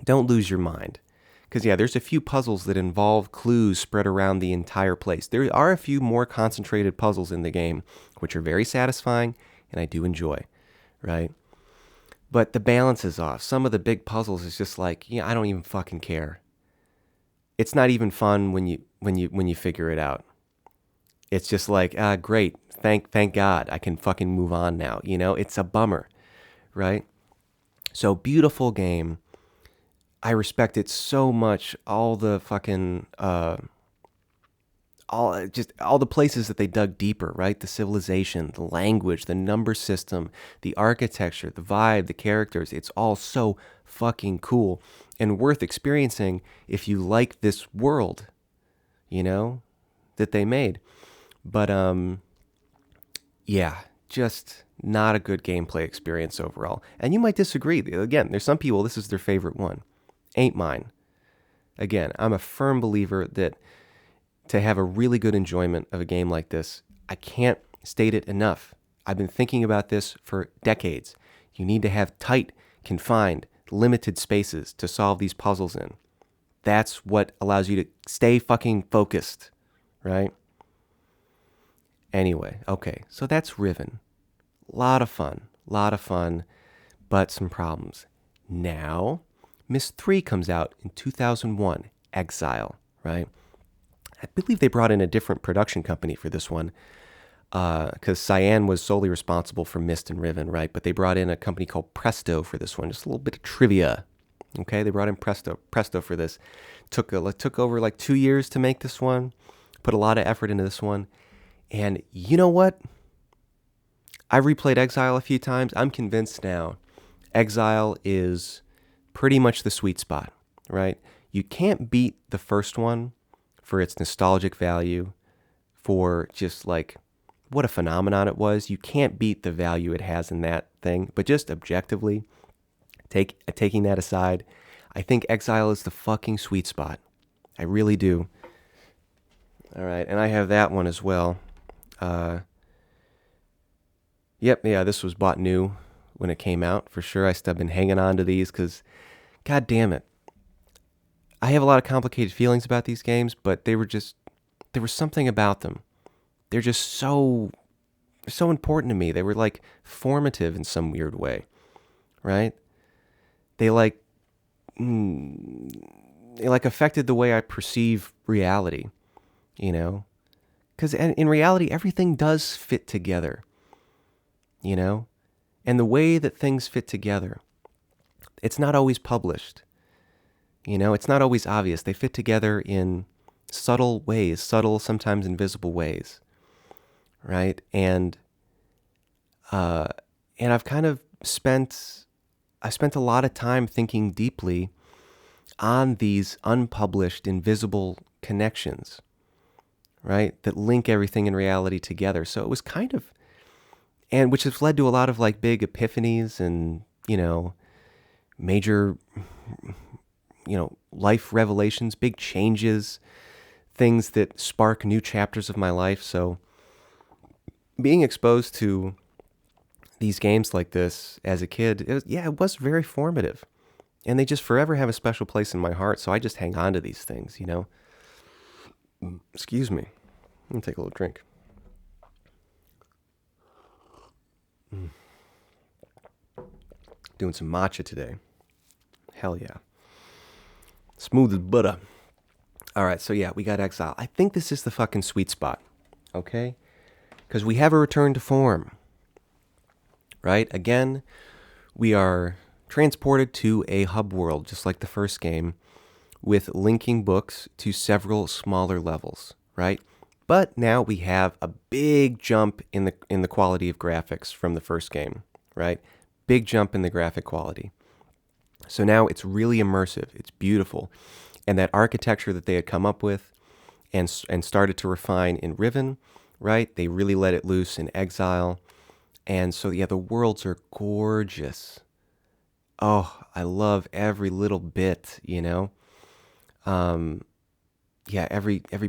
lose your mind. Because, there's a few puzzles that involve clues spread around the entire place. There are a few more concentrated puzzles in the game, which are very satisfying, and I do enjoy, right? But the balance is off. Some of the big puzzles is just like, I don't even fucking care. It's not even fun when you figure it out. It's just like, great, thank God, I can fucking move on now. It's a bummer, right? So beautiful game. I respect it so much. All the fucking all the places that they dug deeper, right? The civilization, the language, the number system, the architecture, the vibe, the characters. It's all so fucking cool and worth experiencing if you like this world, that they made. But just not a good gameplay experience overall. And you might disagree. Again, there's some people, this is their favorite one. Ain't mine. Again, I'm a firm believer that to have a really good enjoyment of a game like this, I can't state it enough. I've been thinking about this for decades. You need to have tight confined, limited spaces to solve these puzzles in. That's what allows you to stay fucking focused, right? Anyway, okay, so that's Riven. Lot of fun, but some problems. Now, Myst 3 comes out in 2001, Exile, right? I believe they brought in a different production company for this one, because Cyan was solely responsible for Myst and Riven, right? But they brought in a company called Presto for this one. Just a little bit of trivia, okay? They brought in Presto for this. Took over like 2 years to make this one. Put a lot of effort into this one. And you know what? I've replayed Exile a few times. I'm convinced now Exile is pretty much the sweet spot, right? You can't beat the first one for its nostalgic value, for just like what a phenomenon it was. You can't beat the value it has in that thing. But just objectively, taking that aside, I think Exile is the fucking sweet spot. I really do. All right, and I have that one as well. This was bought new when it came out, for sure. I've been hanging on to these because, god damn it, I have a lot of complicated feelings about these games, but there was something about them. They're so important to me. They were like formative in some weird way, right? They affected the way I perceive reality, you know? Because in reality, everything does fit together, you know? And the way that things fit together, it's not always published. You know, it's not always obvious. They fit together in subtle ways, sometimes invisible ways, right? And I've kind of spent a lot of time thinking deeply on these unpublished, invisible connections, right? That link everything in reality together. So it was and which has led to a lot of like big epiphanies and, major, life revelations, big changes, things that spark new chapters of my life. So being exposed to these games like this as a kid, it was very formative. And they just forever have a special place in my heart. So I just hang on to these things, Excuse me. Let me take a little drink. Doing some matcha today. Hell yeah. Smooth as butter. All right, so yeah, we got Exile. I think this is the fucking sweet spot, okay? Because we have a return to form, right? Again, we are transported to a hub world, just like the first game, with linking books to several smaller levels, right? But now we have a big jump in the quality of graphics from the first game, right? Big jump in the graphic quality. So now it's really immersive. It's beautiful. And that architecture that they had come up with and started to refine in Riven, right? They really let it loose in Exile. And so, yeah, the worlds are gorgeous. Oh, I love every little bit, every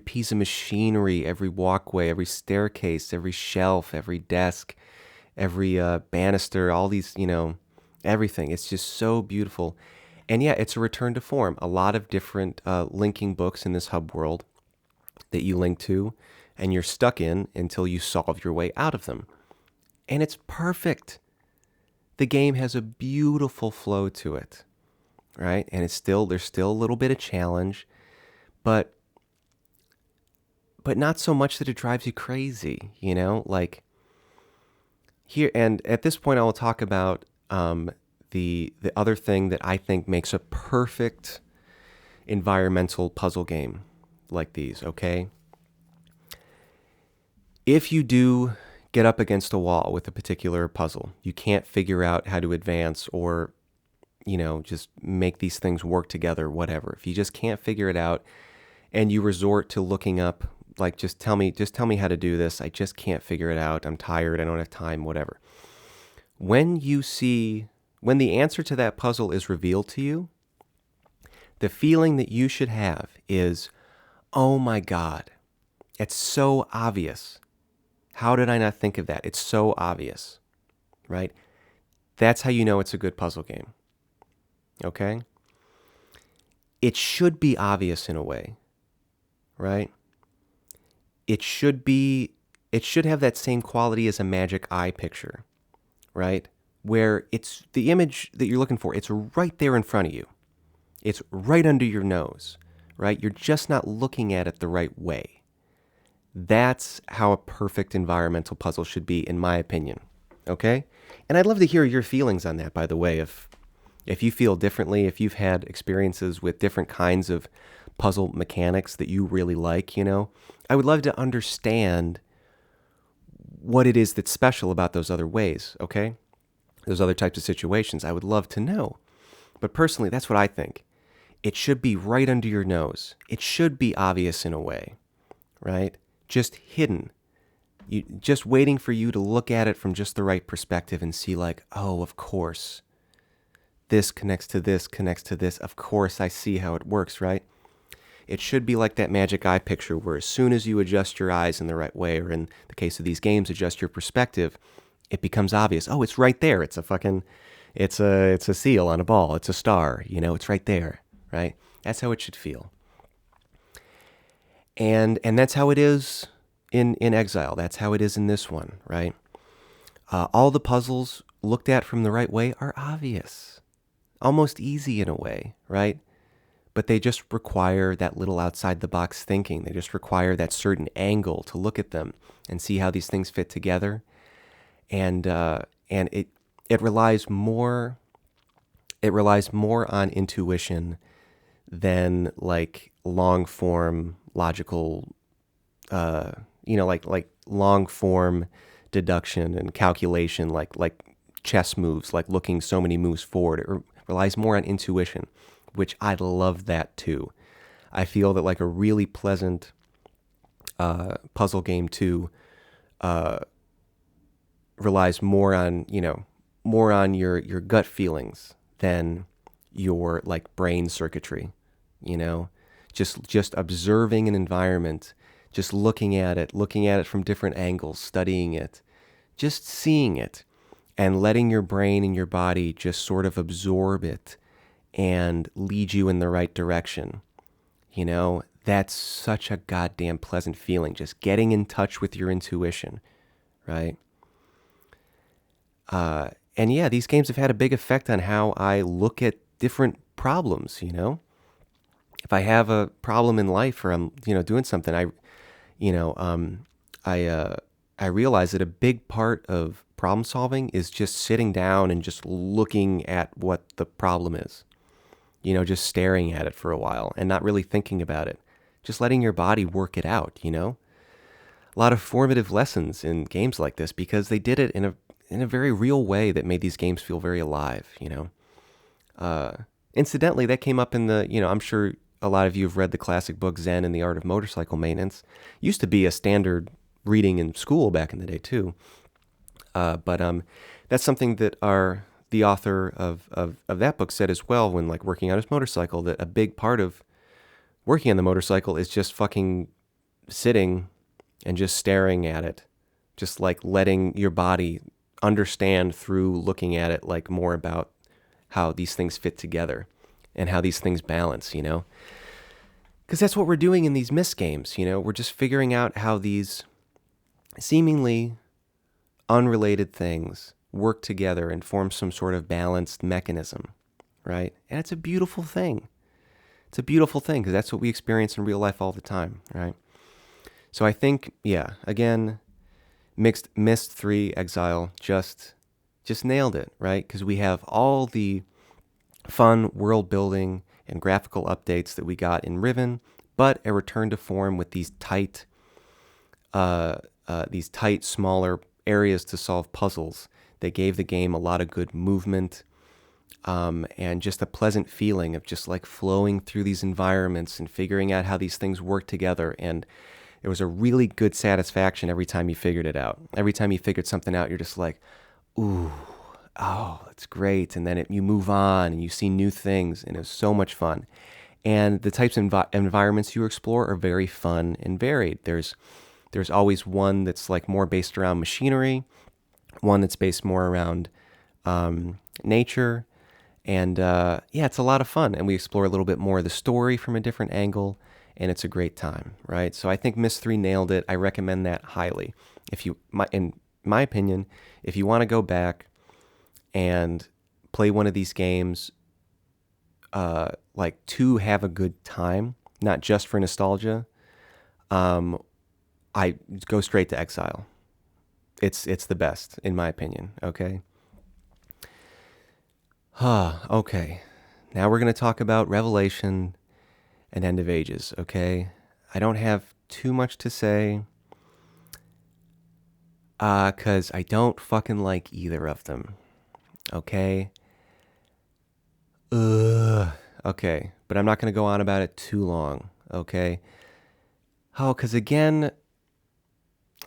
piece of machinery, every walkway, every staircase, every shelf, every desk, every banister, all these, everything. It's just so beautiful. And yeah, it's a return to form. A lot of different linking books in this hub world that you link to, and you're stuck in until you solve your way out of them. And it's perfect. The game has a beautiful flow to it, right? And there's still a little bit of challenge, but not so much that it drives you crazy, like here. And at this point, I will talk about the other thing that I think makes a perfect environmental puzzle game like these, okay? If you do get up against a wall with a particular puzzle, you can't figure out how to advance or, just make these things work together, whatever. If you just can't figure it out and you resort to looking up, like, just tell me how to do this. I just can't figure it out. I'm tired. I don't have time, whatever. When the answer to that puzzle is revealed to you, the feeling that you should have is, oh my God, it's so obvious. How did I not think of that? It's so obvious, right? That's how you know it's a good puzzle game. okay? It should be obvious in a way, right? It should have that same quality as a magic eye picture, right? Where it's the image that you're looking for, it's right there in front of you. It's right under your nose, right? You're just not looking at it the right way. That's how a perfect environmental puzzle should be, in my opinion. Okay? And I'd love to hear your feelings on that, by the way. If you feel differently, if you've had experiences with different kinds of puzzle mechanics that you really like, I would love to understand what it is that's special about those other ways, okay? Those other types of situations. I would love to know. But personally, that's what I think. It should be right under your nose. It should be obvious in a way, right? Just hidden. Just waiting for you to look at it from just the right perspective and see like, oh, of course. This connects to this, connects to this. Of course, I see how it works, right? It should be like that magic eye picture where as soon as you adjust your eyes in the right way, or in the case of these games, adjust your perspective, it becomes obvious. Oh, it's right there. It's a seal on a ball. It's a star. It's right there, right? That's how it should feel. And that's how it is in Exile. That's how it is in this one, right? All the puzzles looked at from the right way are obvious. Almost easy in a way, right? But they just require that little outside the box thinking. They just require that certain angle to look at them and see how these things fit together. And it relies more on intuition than like long form logical, like long form deduction and calculation, like chess moves, like looking so many moves forward. It relies more on intuition, which I love that too. I feel that like a really pleasant puzzle game too relies more on your gut feelings than your like brain circuitry. Just observing an environment, just looking at it from different angles, studying it, just seeing it, and letting your brain and your body just sort of absorb it and lead you in the right direction. That's such a goddamn pleasant feeling, just getting in touch with your intuition, right? And yeah, these games have had a big effect on how I look at different problems, If I have a problem in life or I'm, doing something, I realize that a big part of problem solving is just sitting down and just looking at what the problem is. Just staring at it for a while and not really thinking about it. Just letting your body work it out, A lot of formative lessons in games like this because they did it in a very real way that made these games feel very alive, Incidentally, that came up in the, I'm sure a lot of you have read the classic book Zen and the Art of Motorcycle Maintenance. Used to be a standard reading in school back in the day too. But that's something that the author of that book said as well when like working on his motorcycle, that a big part of working on the motorcycle is just fucking sitting and just staring at it. Just like letting your body understand through looking at it like more about how these things fit together and how these things balance, Because that's what we're doing in these Myst games, We're just figuring out how these seemingly unrelated things work together and form some sort of balanced mechanism, right? And it's a beautiful thing. It's a beautiful thing because that's what we experience in real life all the time, right? So I think, yeah, again, Myst 3 Exile just nailed it, right? Because we have all the fun world building and graphical updates that we got in Riven, but a return to form with these tight, smaller areas to solve puzzles. They gave the game a lot of good movement, and just a pleasant feeling of just like flowing through these environments and figuring out how these things work together. And it was a really good satisfaction every time you figured it out. Every time you figured something out, you're just like, ooh, oh, that's great. And then you move on and you see new things, and it's so much fun. And the types of environments you explore are very fun and varied. There's always one that's like more based around machinery, one that's based more around nature, And yeah, it's a lot of fun. And we explore a little bit more of the story from a different angle, and it's a great time, right? So I think Myst 3 nailed it. I recommend that highly. In my opinion, if you want to go back and play one of these games, like to have a good time, not just for nostalgia, I go straight to Exile. It's the best in my opinion. Okay. Okay. Now we're gonna talk about Revelation and End of Ages. Okay. I don't have too much to say, cause I don't fucking like either of them. Okay. Ugh. Okay. But I'm not gonna go on about it too long. Okay. Oh, cause again,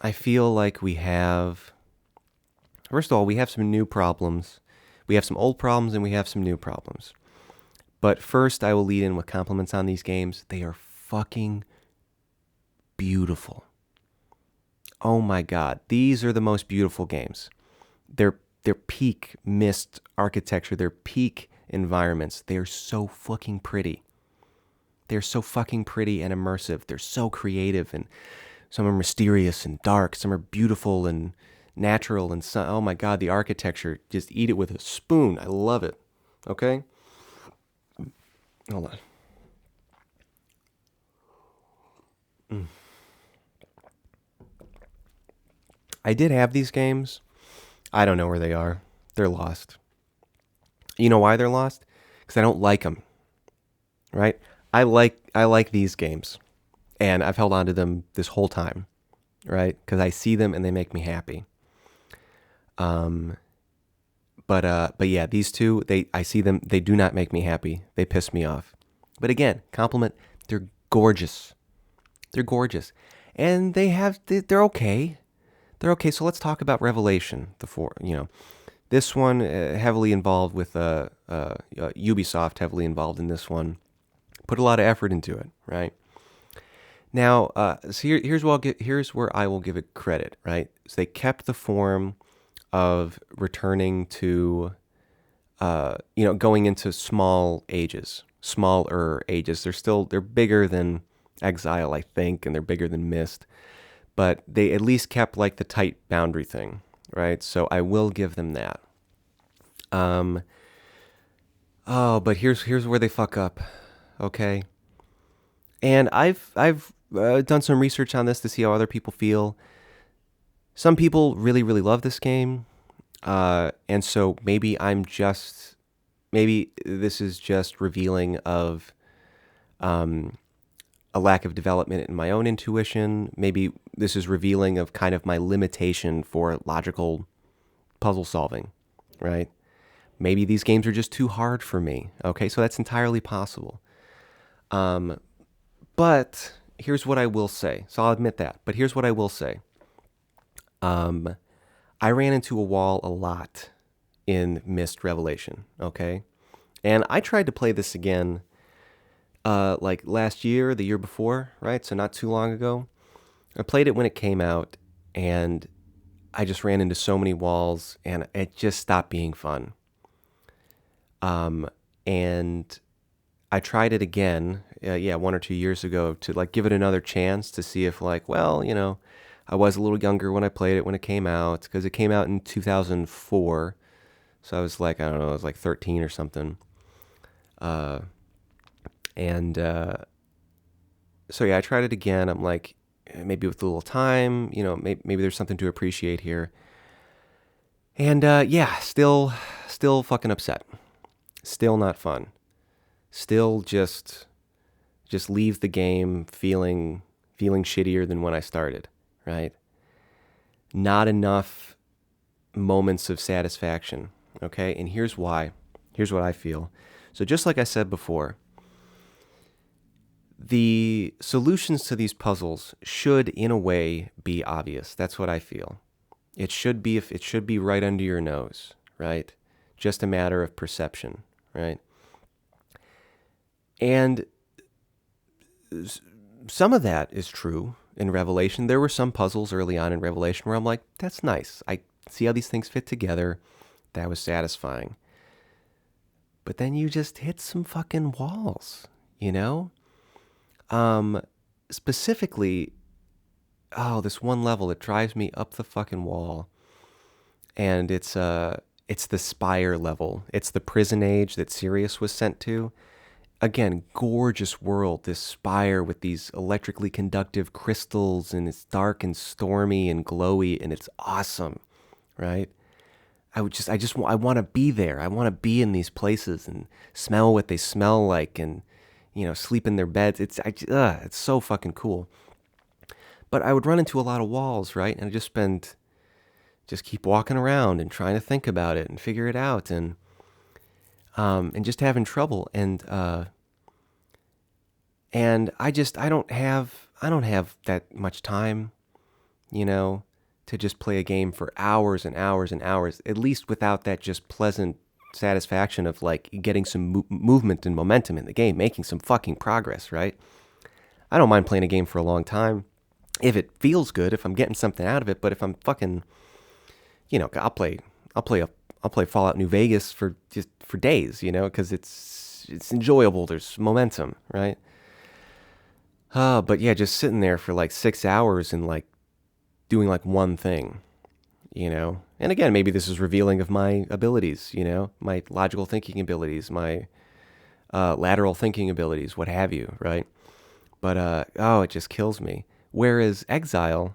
I feel like first of all, we have some new problems. We have some old problems and we have some new problems. But first, I will lead in with compliments on these games. They are fucking beautiful. Oh my God. These are the most beautiful games. They're peak Myst architecture, they're peak environments. They are so fucking pretty. They're so fucking pretty and immersive. They're so creative, and some are mysterious and dark. Some are beautiful and natural, and some, oh my God, the architecture. Just eat it with a spoon. I love it. Okay? Hold on. I did have these games. I don't know where they are. They're lost. You know why they're lost? Because I don't like them. Right? I like these games, and I've held on to them this whole time. Right? Because I see them and they make me happy. But yeah, these two, I see them. They do not make me happy. They piss me off. But again, compliment. They're gorgeous. They're gorgeous, and they're okay. They're okay. So let's talk about Revelation. This one heavily involved with Ubisoft, heavily involved in this one. Put a lot of effort into it, right? Now, so here's where I will give it credit, right? So they kept the form of returning to, going into smaller ages. They're bigger than Exile, I think, and they're bigger than Myst, but they at least kept like the tight boundary thing, right? So I will give them that. But here's where they fuck up, okay? And I've done some research on this to see how other people feel. Some people really, really love this game. And so maybe this is just revealing of a lack of development in my own intuition. Maybe this is revealing of kind of my limitation for logical puzzle solving, right? Maybe these games are just too hard for me. Okay, so that's entirely possible. But here's what I will say. So I'll admit that. But here's what I will say. I ran into a wall a lot in Myst Revelation, okay? And I tried to play this again like last year, the year before, right? So not too long ago. I played it when it came out, and I just ran into so many walls, and it just stopped being fun. And I tried it again, 1 or 2 years ago to like give it another chance to see if like, well, I was a little younger when I played it when it came out, because it came out in 2004. So I was like, I don't know, I was like 13 or something. So yeah, I tried it again. I'm like, maybe with a little time, maybe there's something to appreciate here. And yeah, still fucking upset. Still not fun. Still just leave the game feeling shittier than when I started, right? Not enough moments of satisfaction, okay? And here's why. Here's what I feel. So just like I said before, the solutions to these puzzles should, in a way, be obvious. That's what I feel. It should be right under your nose, right? Just a matter of perception, right? And some of that is true in Revelation. There were some puzzles early on in Revelation where I'm like, that's nice. I see how these things fit together. That was satisfying. but then you just hit some fucking walls, you know? Um, Specifically, oh, this one level that drives me up the fucking wall, and it's the Spire level. It's the prison age that Sirius was sent to. Again, gorgeous world, this spire with these electrically conductive crystals, and it's dark and stormy and glowy, and it's awesome, right? I want to be there. I want to be in these places and smell what they smell like, and sleep in their beds. It's so fucking cool. But I would run into a lot of walls, right? And I just keep walking around and trying to think about it and figure it out, and just having trouble, and I don't have that much time, to just play a game for hours and hours and hours, at least without that just pleasant satisfaction of like getting some movement and momentum in the game, making some fucking progress, right? I don't mind playing a game for a long time if it feels good, if I'm getting something out of it. But if I'm fucking, I'll play Fallout New Vegas for days, because it's enjoyable. There's momentum, right? But yeah, just sitting there for like 6 hours and like doing like one thing, And again, maybe this is revealing of my abilities, my logical thinking abilities, my lateral thinking abilities, what have you, right? But it just kills me. Whereas Exile,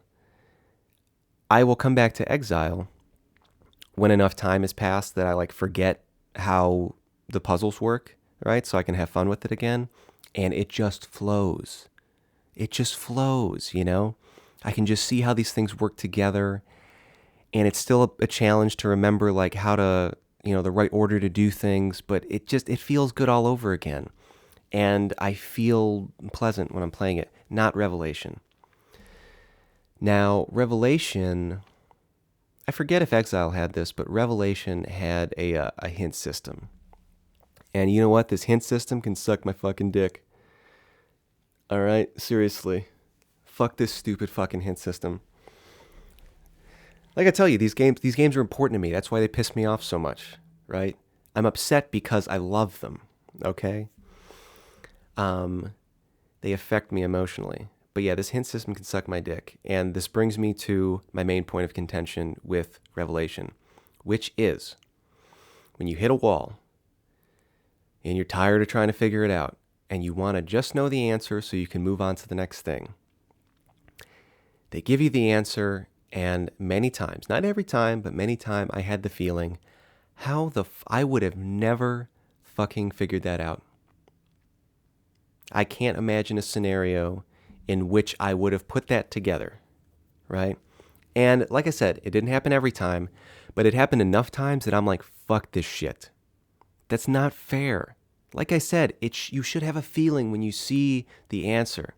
I will come back to Exile when enough time has passed that I like forget how the puzzles work, right? So I can have fun with it again, and it just flows. It just flows, I can just see how these things work together, and it's still a challenge to remember like how to, the right order to do things, but it feels good all over again. And I feel pleasant when I'm playing it, not Revelation. Now, Revelation, I forget if Exile had this, but Revelation had a hint system. And you know what? This hint system can suck my fucking dick. All right? Seriously. Fuck this stupid fucking hint system. Like I tell you, these games are important to me. That's why they piss me off so much, right? I'm upset because I love them, okay? They affect me emotionally. But yeah, this hint system can suck my dick. And this brings me to my main point of contention with Revelation, which is when you hit a wall and you're tired of trying to figure it out and you want to just know the answer so you can move on to the next thing. They give you the answer, and many times, not every time, but many times I had the feeling, I would have never fucking figured that out. I can't imagine a scenario in which I would have put that together, right? And like I said, it didn't happen every time, but it happened enough times that I'm like, fuck this shit. That's not fair. Like I said, you should have a feeling when you see the answer.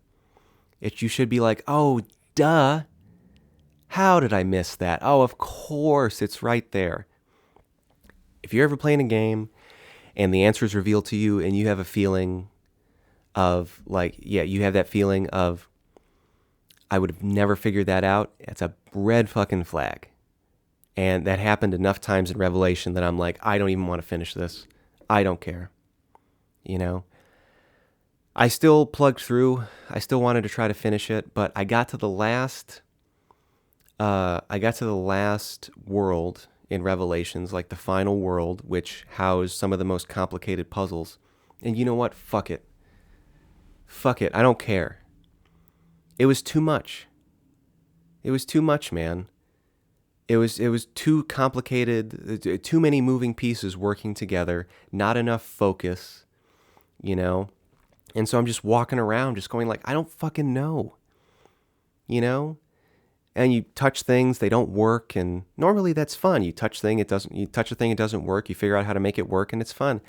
You should be like, oh, duh. How did I miss that? Oh, of course, it's right there. If you're ever playing a game and the answer is revealed to you and you have a feeling of like, yeah, you have that feeling of, I would have never figured that out, it's a red fucking flag. And that happened enough times in Revelation that I'm like, I don't even want to finish this. I don't care. I still plugged through. I still wanted to try to finish it, but I got to the last world in Revelations, like the final world, which housed some of the most complicated puzzles. And you know what? Fuck it. Fuck it. I don't care. It was too much. It was too much, man. It was too complicated, too many moving pieces working together, not enough focus, And so I'm just walking around just going like, I don't fucking know, And you touch things, they don't work, and normally that's fun. You touch a thing, it doesn't work, you figure out how to make it work, and it's fun.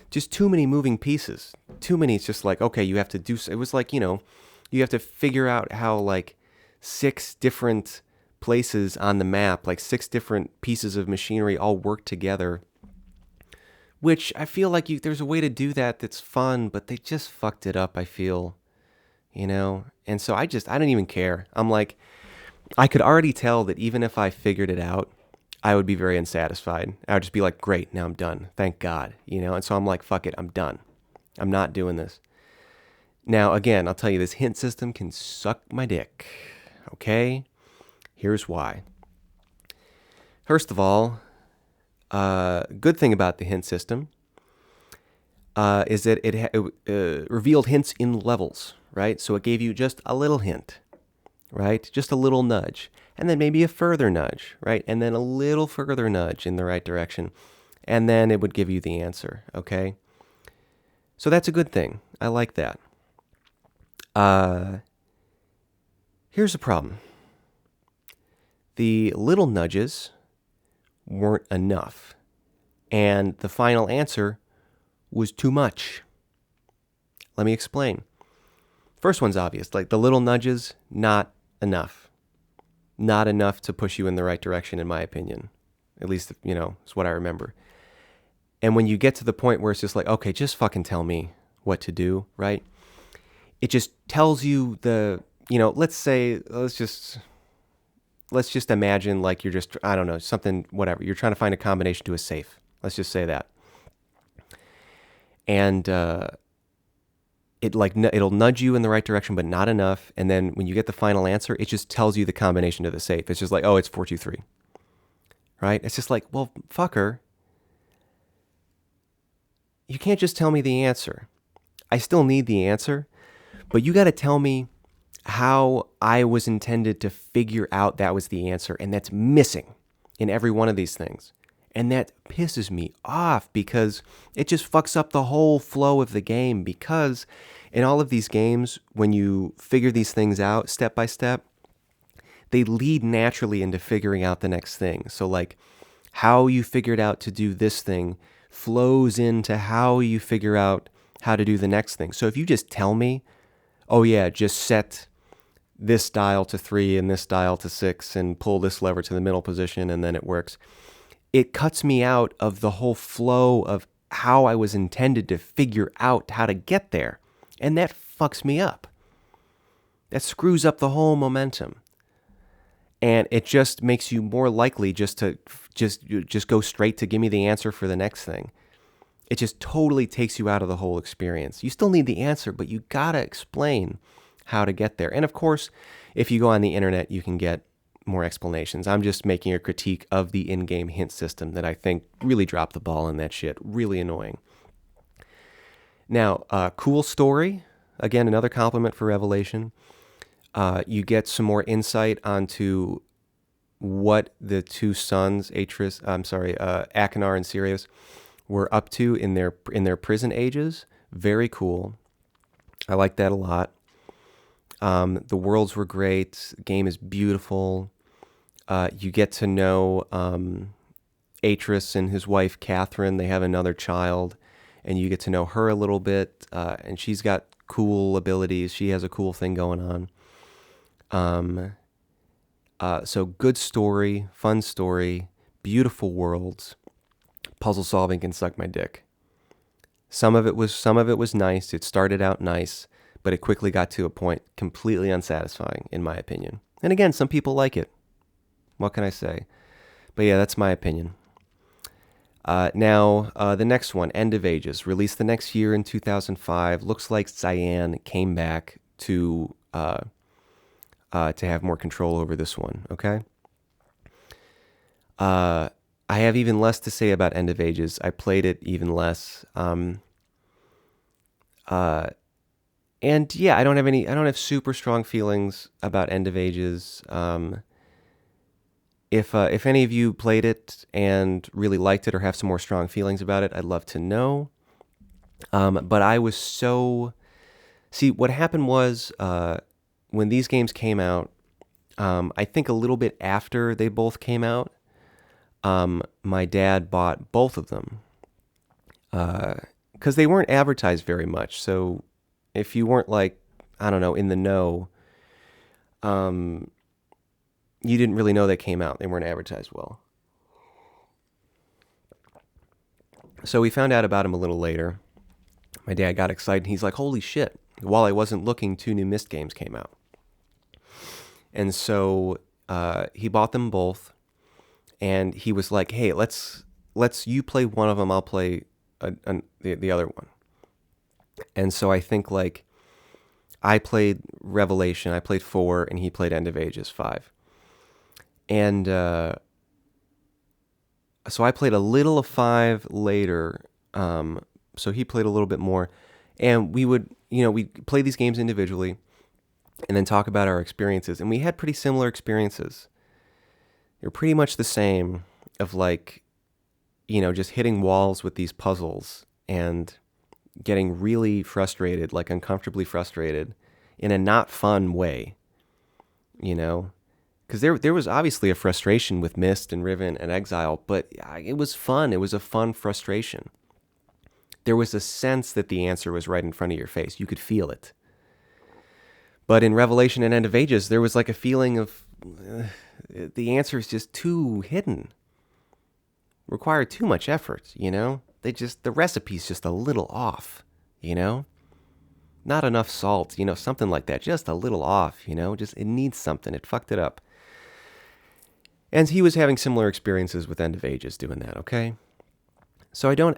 Just too many moving pieces. Too many, it's just like, okay, you have to do, it was like, you have to figure out how like 6 different places on the map, like 6 different pieces of machinery all work together, which I feel like there's a way to do that that's fun, but they just fucked it up, I feel, And so I didn't even care. I'm like, I could already tell that even if I figured it out, I would be very unsatisfied. I would just be like, great, now I'm done. Thank God, And so I'm like, fuck it, I'm done. I'm not doing this. Now, again, I'll tell you, this hint system can suck my dick. Okay? Here's why. First of all, good thing about the hint system is that it revealed hints in levels, right? So it gave you just a little hint, right? Just a little nudge. And then maybe a further nudge, right? And then a little further nudge in the right direction. And then it would give you the answer, okay? So that's a good thing. I like that. Here's a problem. The little nudges weren't enough. And the final answer was too much. Let me explain. First one's obvious. Like the little nudges, not enough. Not enough to push you in the right direction, in my opinion. At least, is what I remember. And when you get to the point where it's just like, okay, just fucking tell me what to do, right? It just tells you let's just imagine like you're just, I don't know, something, whatever. You're trying to find a combination to a safe. Let's just say that. And it'll nudge you in the right direction, but not enough. And then when you get the final answer, it just tells you the combination to the safe. It's just like, oh, it's 423, right? It's just like, well, fucker, you can't just tell me the answer. I still need the answer, but you got to tell me how I was intended to figure out that was the answer, and that's missing in every one of these things. And that pisses me off because it just fucks up the whole flow of the game, because in all of these games, when you figure these things out step by step, they lead naturally into figuring out the next thing. So like how you figured out to do this thing flows into how you figure out how to do the next thing. So if you just tell me, oh yeah, just set this dial to 3 and this dial to 6 and pull this lever to the middle position and then it works, it cuts me out of the whole flow of how I was intended to figure out how to get there. And that fucks me up. That screws up the whole momentum. And it just makes you more likely just to go straight to give me the answer for the next thing. It just totally takes you out of the whole experience. You still need the answer, but you gotta explain how to get there. And of course, if you go on the internet, you can get more explanations. I'm just making a critique of the in-game hint system that I think really dropped the ball in that shit. Really annoying. Now, cool story. Again, another compliment for Revelation. You get some more insight onto what the two sons, Akinar and Sirius, were up to in their prison ages. Very cool. I like that a lot. The worlds were great. The game is beautiful. You get to know Atris and his wife, Catherine. They have another child, and you get to know her a little bit, and she's got cool abilities. She has a cool thing going on. So good story, fun story, beautiful worlds. Puzzle solving can suck my dick. Some of it was nice. It started out nice, but it quickly got to a point completely unsatisfying, in my opinion. And again, some people like it. What can I say? But yeah, that's my opinion. Now, the next one, End of Ages, released the next year in 2005. Looks like Cyan came back to have more control over this one, okay? I have even less to say about End of Ages. I played it even less. And yeah, I don't have super strong feelings about End of Ages. If any of you played it and really liked it or have some more strong feelings about it, I'd love to know. But I was see, what happened was, when these games came out, I think a little bit after they both came out, my dad bought both of them, because they weren't advertised very much. So if you weren't like, I don't know, in the know, you didn't really know they came out. They weren't advertised well. So we found out about them a little later. My dad got excited. He's like, holy shit. While I wasn't looking, 2 new Myst games came out. And so he bought them both. and he was like, "Hey, let's you play one of them, I'll play the other one." And so I think like I played Revelation, I played 4, and he played End of Ages 5. And so I played a little of 5 later. So he played a little bit more. And we would, we'd play these games individually and then talk about our experiences. And we had pretty similar experiences. They were pretty much the same of like, just hitting walls with these puzzles and getting really frustrated, like uncomfortably frustrated in a not fun way, Because there was obviously a frustration with Myst and Riven and Exile, but it was fun. It was a fun frustration. There was a sense that the answer was right in front of your face. You could feel it. But in Revelation and End of Ages, there was like a feeling of the answer is just too hidden. Required too much effort, the recipe's just a little off, Not enough salt, something like that. Just a little off, Just it needs something. It fucked it up. And he was having similar experiences with End of Ages doing that, okay? So I don't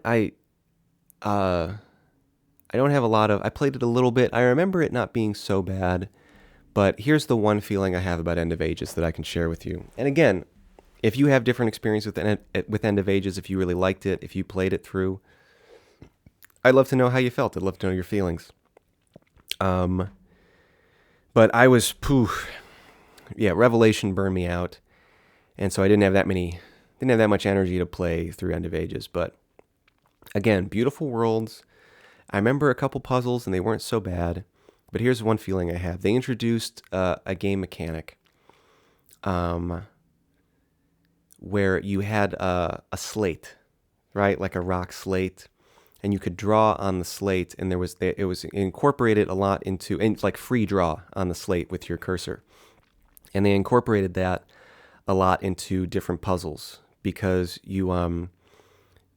have a lot of... I played it a little bit. I remember it not being so bad. But here's the one feeling I have about End of Ages that I can share with you. And again, if you have different experiences with End of Ages, if you really liked it, if you played it through, I'd love to know how you felt. I'd love to know your feelings. But I was... Revelation burned me out. And so I didn't have that much energy to play through End of Ages. But again, beautiful worlds. I remember a couple puzzles and they weren't so bad. But here's one feeling I have. They introduced a game mechanic where you had a slate, right? Like a rock slate. And you could draw on the slate, and it was incorporated a lot into, and like free draw on the slate with your cursor. And they incorporated that a lot into different puzzles because you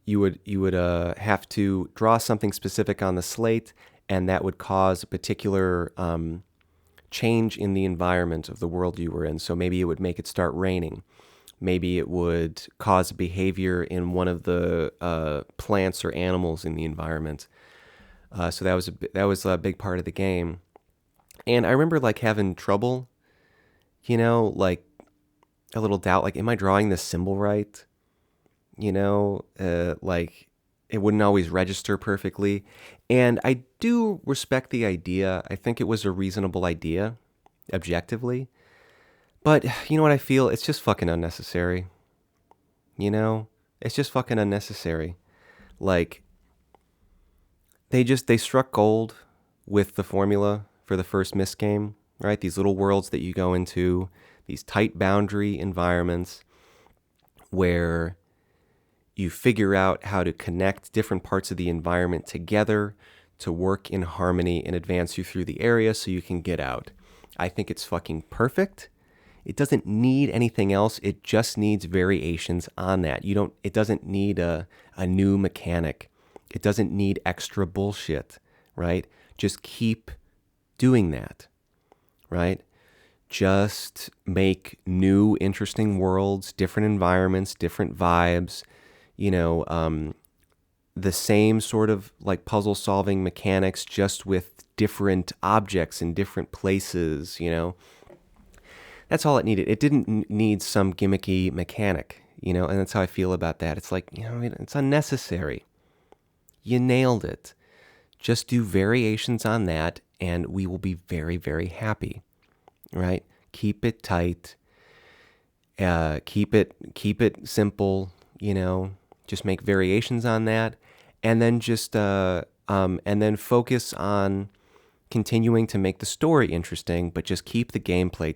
would have to draw something specific on the slate, and that would cause a particular change in the environment of the world you were in. So maybe it would make it start raining. Maybe it would cause behavior in one of the plants or animals in the environment. So that was a big part of the game. And I remember like having trouble, like a little doubt, like, am I drawing this symbol right? Like it wouldn't always register perfectly. And I do respect the idea. I think it was a reasonable idea, objectively. But you know what I feel? It's just fucking unnecessary. It's just fucking unnecessary. Like, they struck gold with the formula for the first Myst game, right? These little worlds that you go into, these tight boundary environments where you figure out how to connect different parts of the environment together to work in harmony and advance you through the area so you can get out. I think it's fucking perfect. It doesn't need anything else. It just needs variations on that. It doesn't need a new mechanic. It doesn't need extra bullshit, right? Just keep doing that, right? Just make new, interesting worlds, different environments, different vibes, the same sort of like puzzle solving mechanics, just with different objects in different places, That's all it needed. It didn't need some gimmicky mechanic, and that's how I feel about that. It's like, it's unnecessary. You nailed it. Just do variations on that, and we will be very, very happy, right? Keep it tight. Keep it simple, Just make variations on that, and then and then focus on continuing to make the story interesting, but just keep the gameplay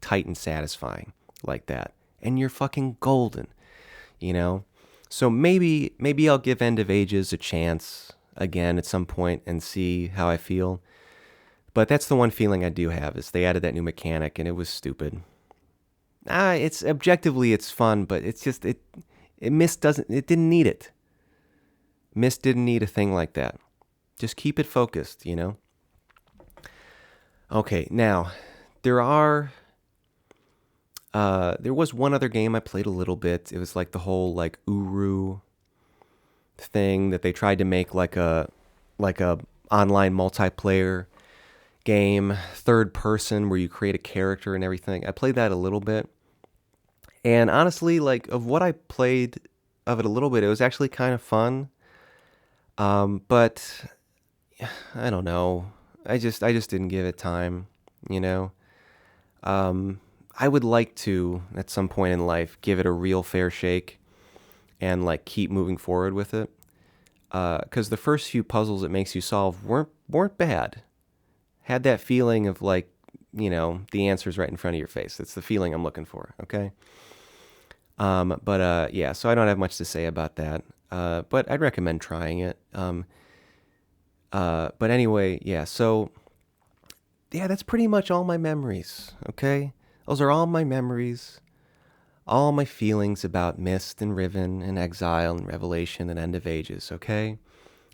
tight and satisfying like that. And you're fucking golden, So maybe I'll give End of Ages a chance again at some point and see how I feel. But that's the one feeling I do have, is they added that new mechanic and it was stupid. It's objectively it's fun, but it's just it didn't need it. Myst didn't need a thing like that. Just keep it focused, Okay, now, there are There was one other game I played a little bit. It was like the whole like Uru thing that they tried to make like a online multiplayer game, third person where you create a character and everything. I played that a little bit. And honestly, like of what I played of it a little bit, it was actually kind of fun. But I don't know. I just didn't give it time, you know. I would like to at some point in life give it a real fair shake and like keep moving forward with it. Because the first few puzzles it makes you solve weren't bad. Had that feeling of like, the answer's right in front of your face. That's the feeling I'm looking for. Okay. But yeah, so I don't have much to say about that. But I'd recommend trying it. But anyway, yeah. So yeah, that's pretty much all my memories. Okay, those are all my memories, all my feelings about Myst and Riven and Exile and Revelation and End of Ages. Okay,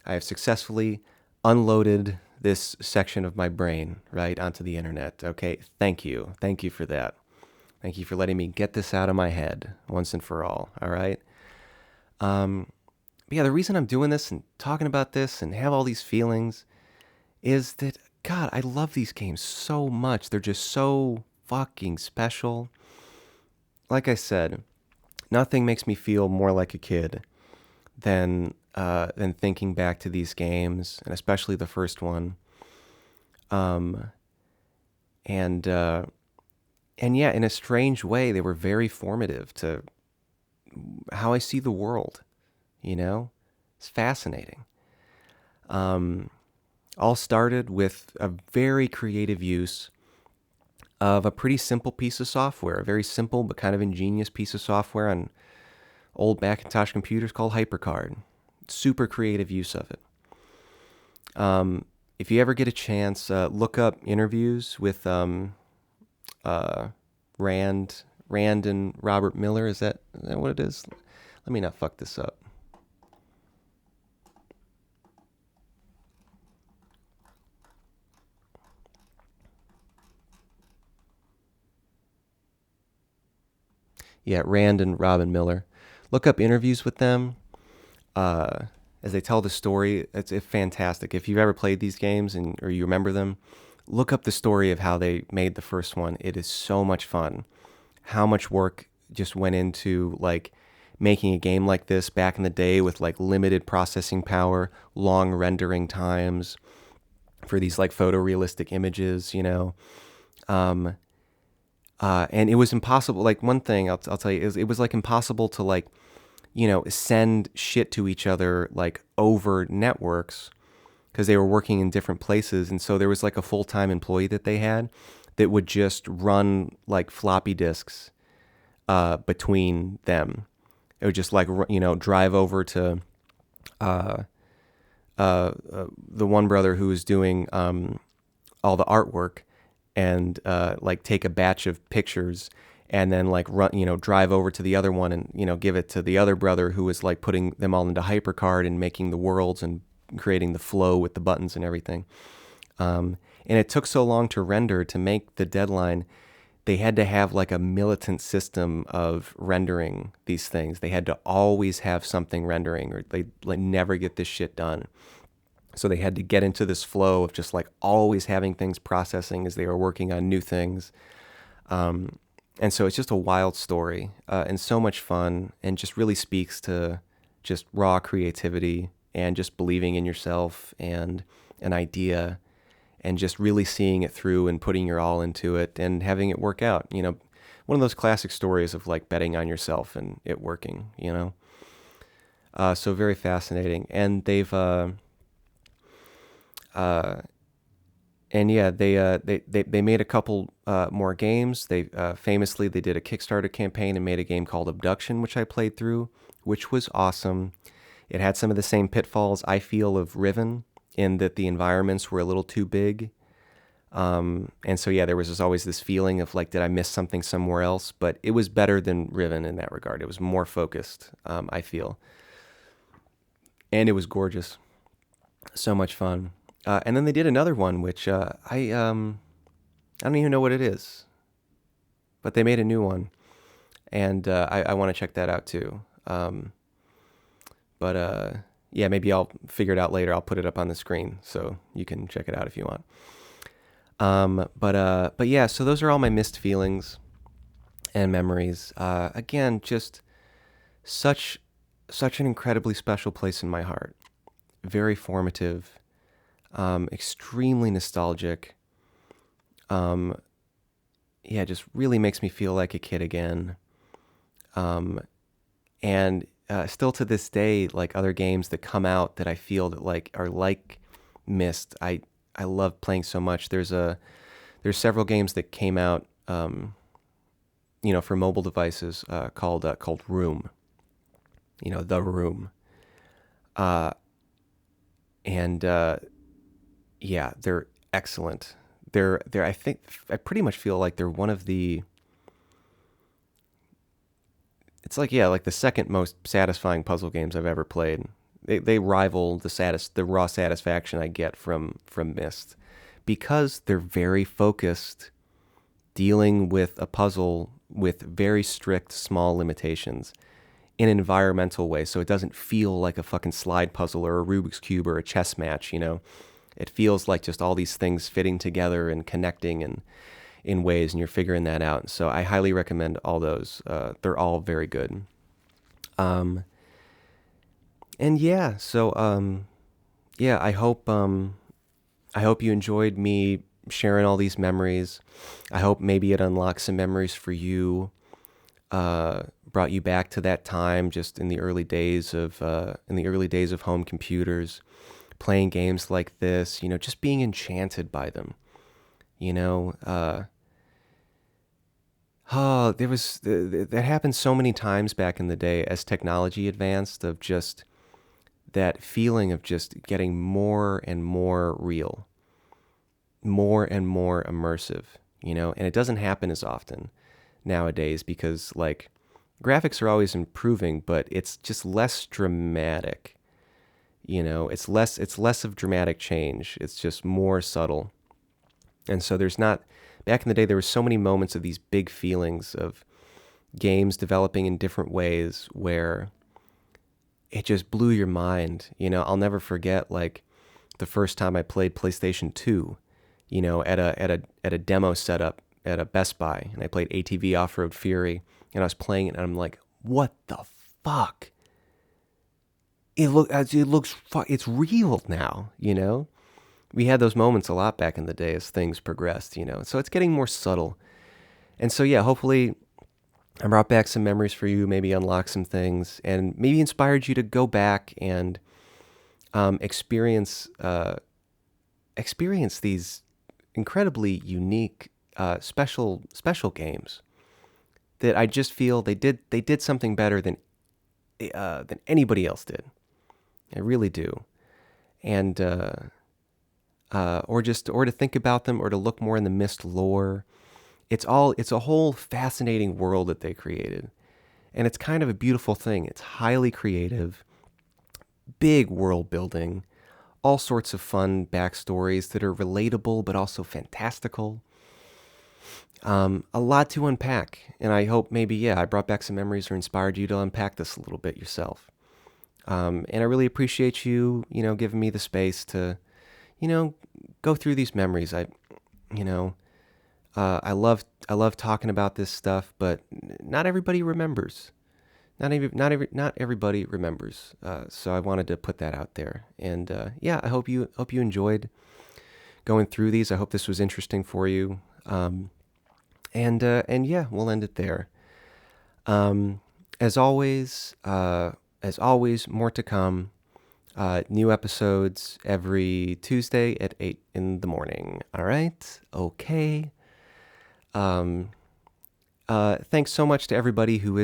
I have successfully unloaded this section of my brain right onto the internet. Okay, thank you for that. Thank you for letting me get this out of my head once and for all. All right. But yeah, the reason I'm doing this and talking about this and have all these feelings is that, God, I love these games so much. They're just so fucking special. Like I said, nothing makes me feel more like a kid than thinking back to these games, and especially the first one. Um, and and yeah, in a strange way, they were very formative to how I see the world. You know, it's fascinating. Um, all started with a very creative use of a pretty simple piece of software, a very simple but kind of ingenious piece of software on old Macintosh computers called HyperCard. Super creative use of it. If you ever get a chance, look up interviews with uh, Rand and Robert Miller. Is that what it is? Let me not fuck this up. Yeah, Rand and Robin Miller. Look up interviews with them uh, as they tell the story. It's fantastic. If you've ever played these games or you remember them, look up the story of how they made the first one. It is so much fun. How much work just went into like making a game like this back in the day with like limited processing power, long rendering times for these like photorealistic images, Um, and it was impossible. Like one thing I'll tell you is it was like impossible to like, send shit to each other like over networks because they were working in different places. And so there was like a full-time employee that they had that would just run like floppy disks between them. It would just like, drive over to uh, the one brother who was doing all the artwork and like take a batch of pictures and then like run, drive over to the other one and, give it to the other brother who was like putting them all into HyperCard and making the worlds and creating the flow with the buttons and everything. And it took so long to render to make the deadline. They had to have like a militant system of rendering these things. They had to always have something rendering or they like never get this shit done. So they had to get into this flow of just like always having things processing as they were working on new things. And so it's just a wild story and so much fun and just really speaks to just raw creativity and just believing in yourself and an idea and just really seeing it through and putting your all into it and having it work out. One of those classic stories of like betting on yourself and it working. So very fascinating. And and yeah, they made a couple more games. Famously they did a Kickstarter campaign and made a game called Abduction, which I played through, which was awesome. It had some of the same pitfalls I feel of Riven in that the environments were a little too big. And so yeah, there was always this feeling of like, did I miss something somewhere else? But it was better than Riven in that regard. It was more focused, I feel, and it was gorgeous. So much fun. And then they did another one, which I don't even know what it is. but they made a new one, and I want to check that out too. But yeah, maybe I'll figure it out later. I'll put it up on the screen so you can check it out if you want. But yeah, so those are all my Myst feelings and memories. Again, just such an incredibly special place in my heart. Very formative, extremely nostalgic. Yeah, just really makes me feel like a kid again. And still to this day, like other games that come out that I feel that like are like Myst, I love playing so much. There's several games that came out, for mobile devices called Room. The Room. And yeah, they're excellent. They're I pretty much feel like they're one of the. It's like the second most satisfying puzzle games I've ever played. They rival the raw satisfaction I get from Myst, because they're very focused, dealing with a puzzle with very strict small limitations in an environmental way, so it doesn't feel like a fucking slide puzzle or a Rubik's Cube or a chess match, It feels like just all these things fitting together and connecting and in ways, and you're figuring that out. So I highly recommend all those. They're all very good. And yeah, so yeah, I hope you enjoyed me sharing all these memories. I hope maybe it unlocks some memories for you. Brought you back to that time, just in the early days of home computers, playing games like this. Just being enchanted by them. That happened so many times back in the day as technology advanced, of just that feeling of just getting more and more real, more and more immersive, and it doesn't happen as often nowadays because like graphics are always improving, but it's just less dramatic. It's less of dramatic change. It's just more subtle. And so back in the day, there were so many moments of these big feelings of games developing in different ways where it just blew your mind. I'll never forget like the first time I played PlayStation 2, at a demo setup at a Best Buy, and I played ATV Off-Road Fury, and I was playing it, and I'm like, what the fuck? It's real now, We had those moments a lot back in the day as things progressed, So it's getting more subtle. And so, yeah, hopefully I brought back some memories for you, maybe unlock some things, and maybe inspired you to go back and experience these incredibly unique, special games that I just feel they did something better than anybody else did. I really do. And or to think about them, or to look more in the Myst lore. It's a whole fascinating world that they created. And it's kind of a beautiful thing. It's highly creative, big world building, all sorts of fun backstories that are relatable but also fantastical. A lot to unpack, and I hope maybe I brought back some memories or inspired you to unpack this a little bit yourself. And I really appreciate you, giving me the space to, go through these memories. I love talking about this stuff, but not everybody remembers. Not everybody remembers. So I wanted to put that out there. And yeah, I hope you enjoyed going through these. I hope this was interesting for you. And yeah, we'll end it there. As always, more to come. New episodes every Tuesday at 8 in the morning. All right? Okay. Thanks so much to everybody who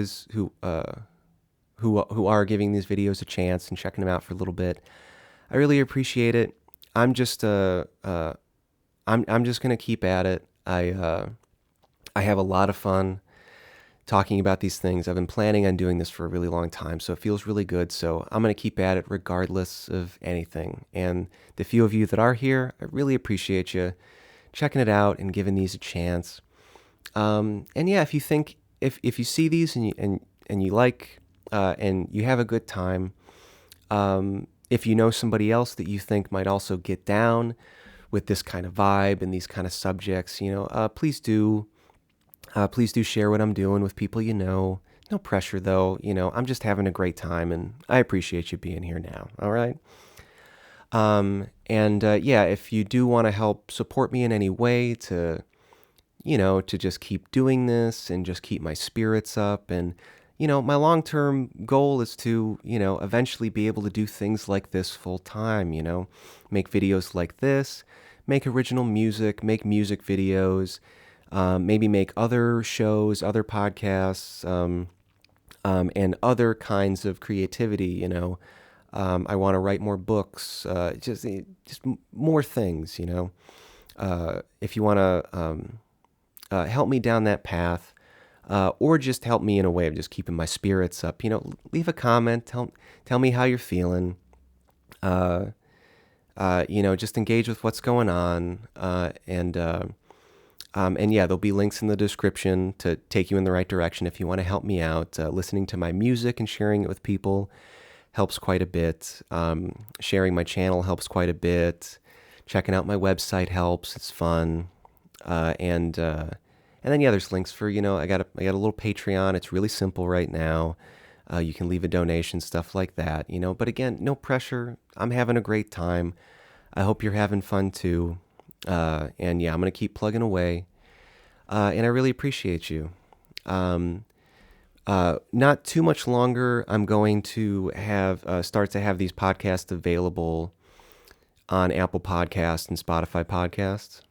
are giving these videos a chance and checking them out for a little bit. I really appreciate it. I'm just gonna keep at it. I have a lot of fun talking about these things. I've been planning on doing this for a really long time, so it feels really good. So I'm going to keep at it regardless of anything. And the few of you that are here, I really appreciate you checking it out and giving these a chance. And yeah, if you think, if you see these and you like, and you have a good time, if you know somebody else that you think might also get down with this kind of vibe and these kind of subjects, please do share what I'm doing with people you know. No pressure though, I'm just having a great time and I appreciate you being here now. All right. Yeah, if you do want to help support me in any way to just keep doing this and just keep my spirits up. And, my long-term goal is to, eventually be able to do things like this full time, make videos like this, make original music, make music videos, maybe make other shows, other podcasts, and other kinds of creativity, I want to write more books, just more things, if you want to help me down that path, or just help me in a way of just keeping my spirits up, leave a comment, tell me how you're feeling, just engage with what's going on, and yeah, there'll be links in the description to take you in the right direction if you want to help me out. Listening to my music and sharing it with people helps quite a bit. Sharing my channel helps quite a bit. Checking out my website helps. It's fun. And then yeah, there's links for, I got a little Patreon. It's really simple right now. You can leave a donation, stuff like that, But again, no pressure. I'm having a great time. I hope you're having fun too. And yeah, I'm going to keep plugging away. And I really appreciate you. Not too much longer, I'm going to start to have these podcasts available on Apple Podcasts and Spotify Podcasts.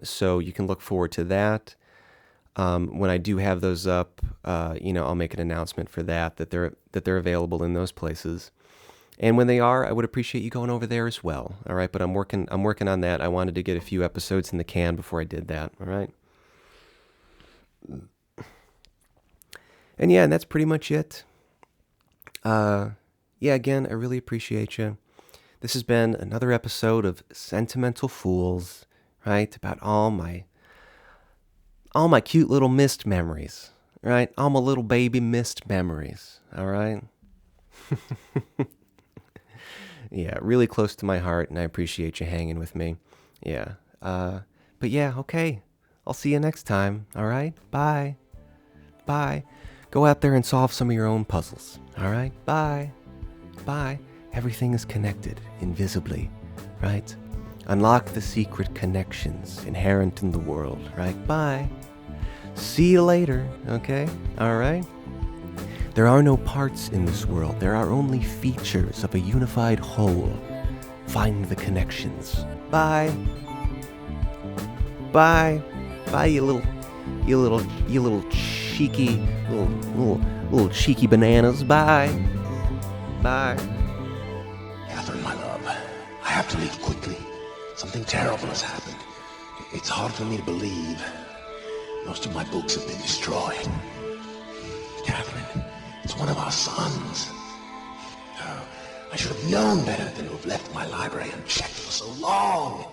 So you can look forward to that. When I do have those up, I'll make an announcement for that they're available in those places. And when they are, I would appreciate you going over there as well. All right, but I'm working on that. I wanted to get a few episodes in the can before I did that. All right. And yeah, and that's pretty much it. Yeah, again, I really appreciate you. This has been another episode of Sentimental Fools, right? About all my cute little Myst memories, right? All my little baby Myst memories, all right? Yeah, really close to my heart, and I appreciate you hanging with me. Yeah. But yeah, okay. I'll see you next time, all right? Bye. Bye. Go out there and solve some of your own puzzles, all right? Bye. Bye. Everything is connected, invisibly, right? Unlock the secret connections inherent in the world, right? Bye. See you later, okay? All right? There are no parts in this world. There are only features of a unified whole. Find the connections. Bye. Bye. Bye, you little cheeky, little cheeky bananas. Bye. Bye. Catherine, my love, I have to leave quickly. Something terrible has happened. It's hard for me to believe. Most of my books have been destroyed. Catherine, it's one of our sons. Oh, I should have known better than to have left my library unchecked for so long.